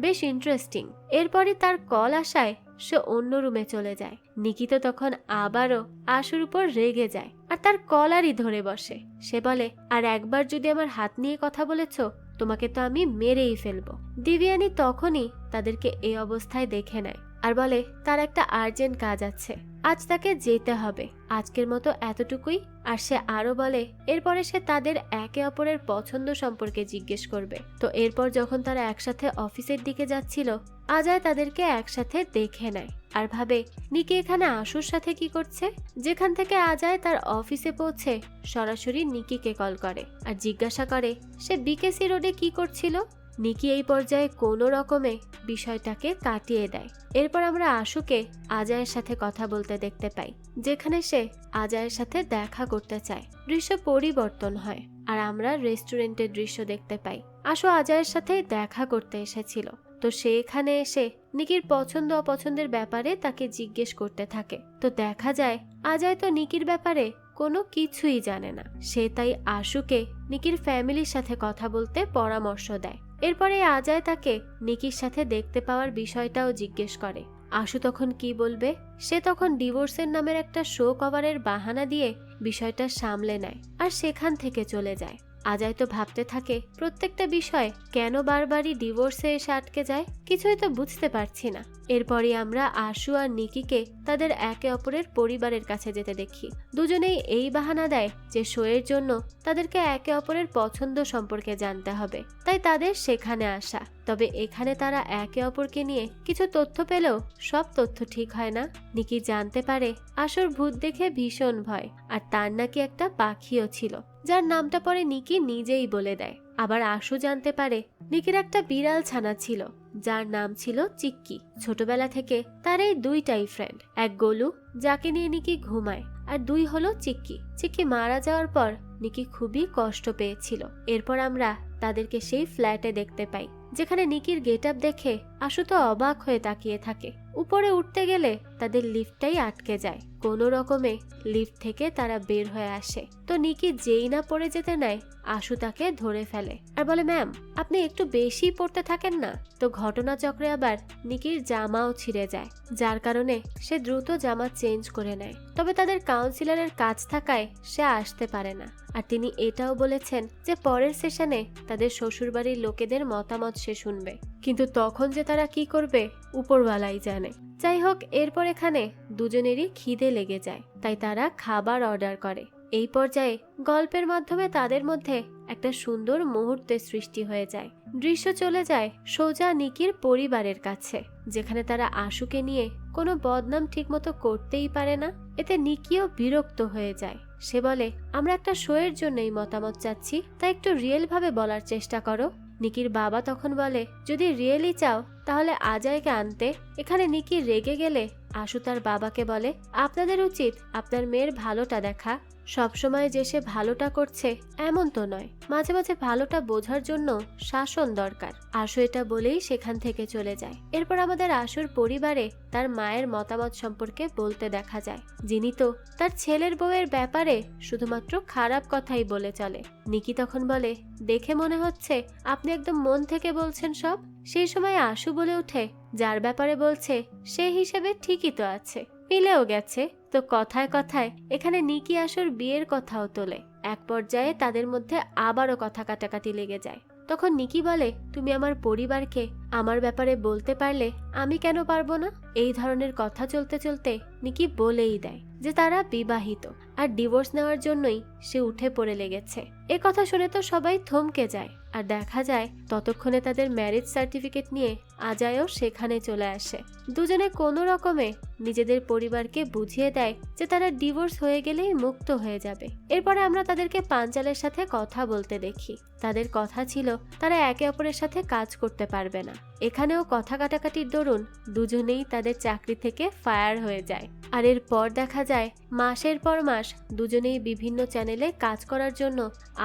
বেশ ইন্টারেস্টিং। এরপরই তার কল আসায় সে অন্য রুমে চলে যায়। নিকি তো তখন আবারও আশুর উপর রেগে যায় আর তার কলারই ধরে বসে। সে বলে আর একবার যদি আমার হাত নিয়ে কথা বলেছ তোমাকে তো আমি মেরেই ফেলবো। দিব্যানী তখনই তাদেরকে এই অবস্থায় দেখে নেয় আর বলে তার একটা আর্জেন্ট কাজ আছে, আজ তাকে যেতে হবে। আজকের মতো এতটুকুই। আর সে আরো বলে এরপরে সে তাদের একে অপরের পছন্দ সম্পর্কে জিজ্ঞেস করবে। তো এরপর যখন তারা একসাথে অফিসের দিকে যাচ্ছিল, আজায় তাদেরকে একসাথে দেখে নেয় আর ভাবে নিকি এখানে আশুর সাথে কি করছে। যেখান থেকে আজায় তার অফিসে পৌঁছে সরাসরি নিকিকে কল করে আর জিজ্ঞাসা করে সে বিকেসি রোডে কি করছিল। নিকি এই পর্যায়ে কোনো রকমে বিষয়টাকে কাটিয়ে দেয়। এরপর আমরা আশুকে আজায়ের সাথে কথা বলতে দেখতে পাই, যেখানে সে আজায়ের সাথে দেখা করতে চায়। দৃশ্য পরিবর্তন হয় আর আমরা রেস্টুরেন্টের দৃশ্য দেখতে পাই। আশু আজায়ের সাথে দেখা করতে এসেছিল। তো সে এখানে এসে নিকির পছন্দ অপছন্দের ব্যাপারে তাকে জিজ্ঞেস করতে থাকে। তো দেখা যায় আজায় তো নিকির ব্যাপারে কোনো কিছুই জানে না। সে তাই আশুকে নিকির ফ্যামিলির সাথে কথা বলতে পরামর্শ দেয়। এরপরে আজায় তাকে নিকির সাথে দেখতে পাওয়ার বিষয়টাও জিজ্ঞেস করে। আশু তখন কি বলবে? সে তখন ডিভোর্সের নামের একটা শো কভারের বাহানা দিয়ে বিষয়টা সামলে নেয় আর সেখান থেকে চলে যায়। আজায় তো ভাবতে থাকে প্রত্যেকটা বিষয় কেন বারবারই ডিভোর্সে এসে আটকে যায়, কিছুই তো বুঝতে পারছি না। এরপরই আমরা আশু আর নিকিকে তাদের একে অপরের পরিবারের কাছে যেতে দেখি। দুজনেই এই বাহানা দেয় যে শোয়ের জন্য তাদেরকে একে অপরের পছন্দ সম্পর্কে জানতে হবে, তাই তাদের সেখানে আসা। তবে এখানে তারা একে অপরকে নিয়ে কিছু তথ্য পেলেও সব তথ্য ঠিক হয় না। নিকি জানতে পারে আশুর ভূত দেখে ভীষণ ভয়, আর তার নাকি একটা পাখিও ছিল যার নামটা পরে নিকি নিজেই বলে দেয়। আবার আশু জানতে পারে নিকির একটা বিড়াল ছানা ছিল যার নাম ছিল চিক্কি। ছোটবেলা থেকে তার এই দুইটাই ফ্রেন্ড, এক গোলু যাকে নিয়ে নিকি ঘুমায়, আর দুই হলো চিক্কি। চিক্কি মারা যাওয়ার পর নিকি খুবই কষ্ট পেয়েছিল। এরপর আমরা তাদেরকে সেই ফ্ল্যাটে দেখতে পাই, যেখানে নিকির গেট আপ দেখে আশু তো অবাক হয়ে তাকিয়ে থাকে। উপরে উঠতে গেলে তাদের লিফটটাই আটকে যায়। কোনো রকমে লিফট থেকে তারা বের হয়ে আসে। তো নিকি যেই না পড়ে যেতে নেয়, আশু তাকে ধরে ফেলে আর বলে, ম্যাম আপনি একটু বেশি পড়তে থাকেন না। তো ঘটনাচক্রে আবার নিকির জামাও ছিঁড়ে যায়, যার কারণে সে দ্রুত জামা চেঞ্জ করে নেয়। তবে তাদের কাউন্সিলরের কাজ থাকায় সে আসতে পারে না। আর তিনি এটাও বলেছেন যে পরের সেশনে তাদের শ্বশুরবাড়ির লোকেদের মতামত সে শুনবে, কিন্তু তখন যে তারা কি করবে উপরওয়ালাই জানে। যাই হোক, এরপর এখানে দুজনেরই খিদে লেগে যায়, তাই তারা খাবার অর্ডার করে। এই পর্যায়ে গল্পের মাধ্যমে তাদের মধ্যে একটা সুন্দর মুহূর্তের সৃষ্টি হয়ে যায়। দৃশ্য চলে যায় সোজা নিকির পরিবারের কাছে, যেখানে তারা আশুকে নিয়ে কোনো বদনাম ঠিকমতো করতেই পারে না। এতে নিকিও বিরক্ত হয়ে যায়। সে বলে, আমরা একটা শো এর জন্যই মতামত চাচ্ছি, তাই একটু রিয়েল ভাবে বলার চেষ্টা করো। নিকির বাবা তখন বলে, যদি রিয়েলি চাও তাহলে আজাইকে আনতে। এখানে নিকি রেগে গেলে আশু তার বাবাকে বলে, আপনাদের উচিত আপনার মেয়ের ভালোটা দেখা। সবসময় যে সে ভালোটা করছে এমন তো নয়, মাঝে মাঝে ভালোটা বোঝার জন্য শাসন দরকার। আশু এটা বলেই সেখান থেকে চলে যায়। এরপর আমাদের আশুর পরিবারে তার মায়ের মতামত সম্পর্কে বলতে দেখা যায়, যিনি তো তার ছেলের বউয়ের ব্যাপারে শুধুমাত্র খারাপ কথাই বলে চলে। নিকি তখন বলে, দেখে মনে হচ্ছে আপনি একদম মন থেকে বলছেন সব। সেই সময় আশু বলে ওঠে, যার ব্যাপারে বলছে সেই হিসেবে ঠিকই তো আছে, মিলেও গেছে। তো কথায় কথায় এখানে নিকি আশুর বিয়ের কথাও তোলে। এক পর্যায়ে তাদের মধ্যে আবারও কথা কাটাকাটি লেগে যায়। তখন নিকি বলে, তুমি আমার পরিবারকে আমার ব্যাপারে বলতে পারলে আমি কেন পারবো না। এই ধরনের কথা চলতে চলতে নিকি বলেই দেয় যে তারা বিবাহিত আর ডিভোর্স নেওয়ার জন্যই সে উঠে পড়ে লেগেছে। এ কথা শুনে তো সবাই থমকে যায়। আর দেখা যায় ততক্ষণে তাদের ম্যারেজ সার্টিফিকেট নিয়ে আজায়ও সেখানে চলে আসে। দুজনে কোনো রকমে নিজেদের পরিবারকে বুঝিয়ে দেয় যে তারা ডিভোর্স হয়ে গেলেই মুক্ত হয়ে যাবে। এরপরে আমরা তাদেরকে পাঞ্চালের সাথে কথা বলতে দেখি। তাদের কথা ছিল তারা একে অপরের সাথে কাজ করতে পারবে না। এখানেও কথা কাটাকাটির দরুন দুজনেই তাদের চাকরি থেকে ফায়ার হয়ে যায়। আর এরপর দেখা যায় মাসের পর মাস দুজনেই বিভিন্ন চ্যানেলে কাজ করার জন্য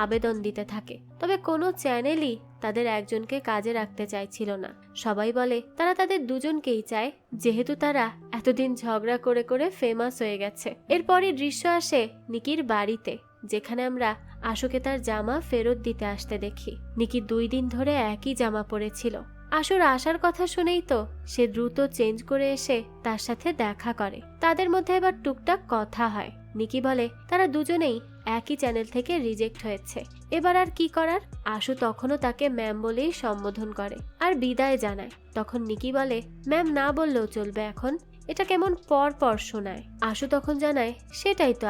আবেদন দিতে থাকে। তবে কোনো চ্যানেলই তাদের একজনকে কাজে রাখতে চাইছিল না। সবাই বলে তারা তাদের দুজনকেই চায়, যেহেতু তারা এতদিন ঝগড়া করে করে ফেমাস হয়ে গেছে। এরপরই দৃশ্য আসে নিকির বাড়িতে, যেখানে আমরা আশুকে তার জামা ফেরত দিতে আসতে দেখি। নিকি 2 দিন ধরে একই জামা পরেছিল। আশুর আসার কথা শুনেই তো সে দ্রুত চেঞ্জ করে এসে তার সাথে দেখা করে। তাদের মধ্যে এবার টুকটাক কথা হয়। নিকি বলে তারা দুজনেই একই চ্যানেল থেকে রিজেক্ট হয়েছে, এবার আর কি করার। আশু তখনও তাকে ম্যাম বলেই সম্বোধন করে আর বিদায় জানায়। তখন নিকি বলে, ম্যাম না বললেও চলবে, এখন এটা কেমন পর পর শোনায়। আশু তখন জানায়, সেটাই তো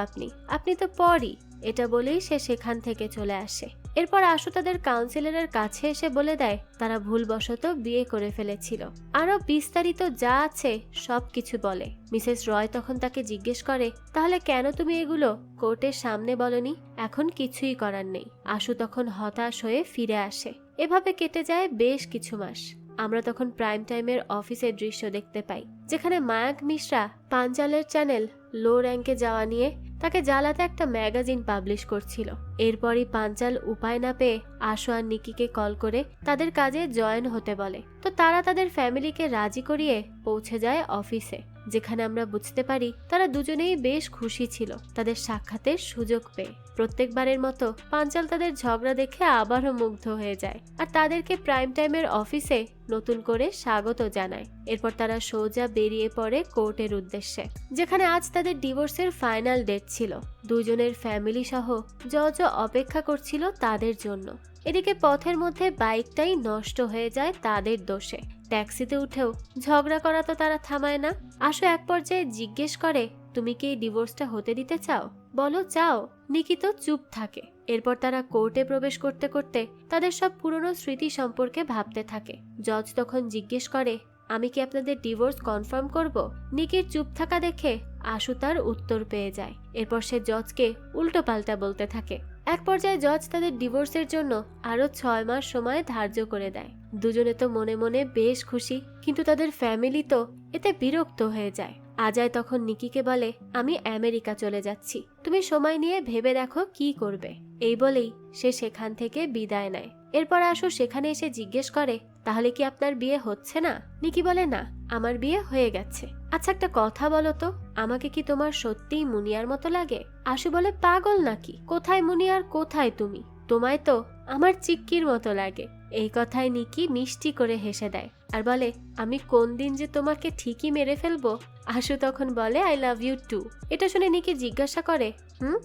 আপনি তো পরই। এটা বলেই সে সেখান থেকে চলে আসে। এরপর আশু তাদের কাউন্সিলরের কাছে এসে বলে দেয় তারা ভুলবশত বিয়ে করে ফেলেছিল। আরো বিস্তারিত যা আছে সবকিছু বলে। মিসেস রয় তখন তাকে জিজ্ঞেস করে, তাহলে কেন তুমি এগুলো কোর্টের সামনে বলনি? এখন কিছুই করার নেই। আশু তখন হতাশ হয়ে ফিরে আসে। এভাবে কেটে যায় বেশ কিছু মাস। আমরা তখন প্রাইম টাইমের অফিসের দৃশ্য দেখতে পাই, যেখানে মায়াঙ্ক মিশ্রা পাঞ্চালের চ্যানেল লো র্যাঙ্কে যাওয়া নিয়ে তাকে জ্বালাতে একটা ম্যাগাজিন পাবলিশ করছিল। এরপরই পাঞ্চাল উপায় না পেয়ে আশু আর নিকিকে কল করে তাদের কাজে জয়েন হতে বলে। তো তারা তাদের ফ্যামিলিকে রাজি করিয়ে পৌঁছে যায় অফিসে, যেখানে আমরা বুঝতে পারি তারা দুজনেই বেশ খুশি ছিল তাদের সাক্ষাতের সুযোগ পেয়ে। প্রত্যেকবারের মতো পাঞ্চাল তাদের ঝগড়া দেখে আবারও মুগ্ধ হয়ে যায় আর তাদেরকে প্রাইম টাইমের অফিসে নতুন করে স্বাগত জানায়। এরপর তারা সোজা বেরিয়ে পড়ে কোর্টের উদ্দেশ্যে, যেখানে আজ তাদের ডিভোর্সের ফাইনাল ডেট ছিল। দুজনের ফ্যামিলি সহ জজ অপেক্ষা করছিল তাদের জন্য। এদিকে পথের মধ্যে বাইকটাই নষ্ট হয়ে যায় তাদের দোষে। ট্যাক্সিতে উঠেও ঝগড়া করা তো তারা থামায় না। আশু এক পর্যায়ে জিজ্ঞেস করে, তুমি কি এই ডিভোর্সটা হতে দিতে চাও? বলো চাও। নিকি তো চুপ থাকে। এরপর তারা কোর্টে প্রবেশ করতে করতে তাদের সব পুরনো স্মৃতি সম্পর্কে ভাবতে থাকে। জজ তখন জিজ্ঞেস করে, আমি কি আপনাদের ডিভোর্স কনফার্ম করব? নিকির চুপ থাকা দেখে আশু তার উত্তর পেয়ে যায়। এরপর সে জজকে উল্টো পাল্টা বলতে থাকে। এক পর্যায়ে জজ তাদের ডিভোর্সের জন্য আরো 6 মাস সময় ধার্য করে দেয়। দুজনে তো মনে মনে বেশ খুশি, কিন্তু তাদের ফ্যামিলি তো এতে বিরক্ত হয়ে যায়। আজায় তখন নিকিকে বলে, আমি আমেরিকা চলে যাচ্ছি, তুমি সময় নিয়ে ভেবে দেখো কি করবে। এই বলেই সে সেখান থেকে বিদায় নেয়। এরপর আশু সেখানে এসে জিজ্ঞেস করে, তাহলে কি আপনার বিয়ে হচ্ছে না? নিকি বলে, না, আমার বিয়ে হয়ে গেছে। আচ্ছা একটা কথা বলো তো, আমাকে কি তোমার সত্যিই মুনিয়ার মতো লাগে? আশু বলে, পাগল নাকি, কোথায় মুনিয়ার কোথায় তুমি, তোমায় তো আমার চিক্কির মতো লাগে। এই কথায় নিকি মিষ্টি করে হেসে দেয় আর বলে, আমি কোন দিন যে তোমাকে ঠিকই মেরে ফেলবো। আশু তখন বলে, আই লাভ ইউ টু। এটা শুনে নিকি জিজ্ঞাসা করে,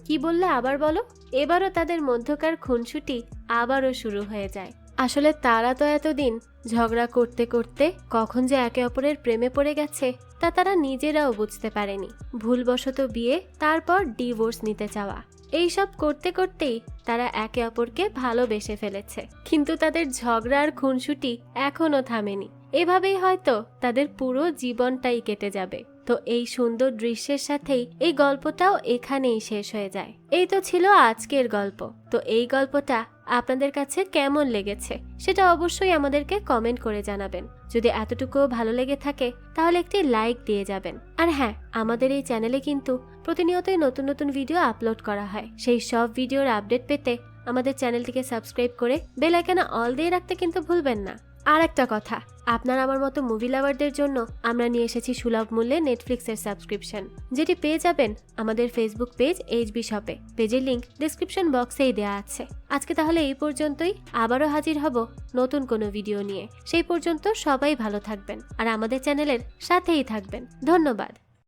কি বললে আবার বলো। এবারও তাদের মধ্যকার খুনসুটি আবারও শুরু হয়ে যায়। আসলে তারা তো এতদিন ঝগড়া করতে করতে কখন যে একে অপরের প্রেমে পড়ে গেছে তা তারা নিজেরাও বুঝতে পারেনি। ভুলবশত বিয়ে, তারপর ডিভোর্স নিতে চাওয়া, এইসব করতে করতেই তারা একে অপরকে ভালোবেসে ফেলেছে। কিন্তু তাদের ঝগড়া আর খুনসুটি এখনো থামেনি। এভাবেই হয়তো তাদের পুরো জীবনটাই কেটে যাবে। তো এই সুন্দর দৃশ্যের সাথেই এই গল্পটাও এখানেই শেষ হয়ে যায়। এই তো ছিল আজকের গল্প। তো এই গল্পটা আপনাদের কাছে কেমন লেগেছে সেটা অবশ্যই আমাদেরকে কমেন্ট করে জানাবেন। যদি এতটুকুও ভালো লেগে থাকে তাহলে একটি লাইক দিয়ে যাবেন। আর হ্যাঁ, আমাদের এই চ্যানেলে কিন্তু প্রতিনিয়তই নতুন নতুন ভিডিও আপলোড করা হয়। সেই সব ভিডিওর আপডেট পেতে আমাদের চ্যানেলটিকে সাবস্ক্রাইব করে বেল আইকনে অল দিয়ে রাখতে কিন্তু ভুলবেন না। আর একটা কথা, আপনার আমার মতো মুভি লাভারদের জন্য আমরা নিয়ে এসেছি সুলভ মূল্যে নেটফ্লিক্সের সাবস্ক্রিপশন, যেটি পেয়ে যাবেন আমাদের ফেসবুক পেজ এইচবি শপে। পেজের লিংক ডিসক্রিপশন বক্সেই দেওয়া আছে। আজকে তাহলে এই পর্যন্তই, আবারও হাজির হব নতুন কোনো ভিডিও নিয়ে। সেই পর্যন্ত সবাই ভালো থাকবেন আর আমাদের চ্যানেলের সাথেই থাকবেন। ধন্যবাদ।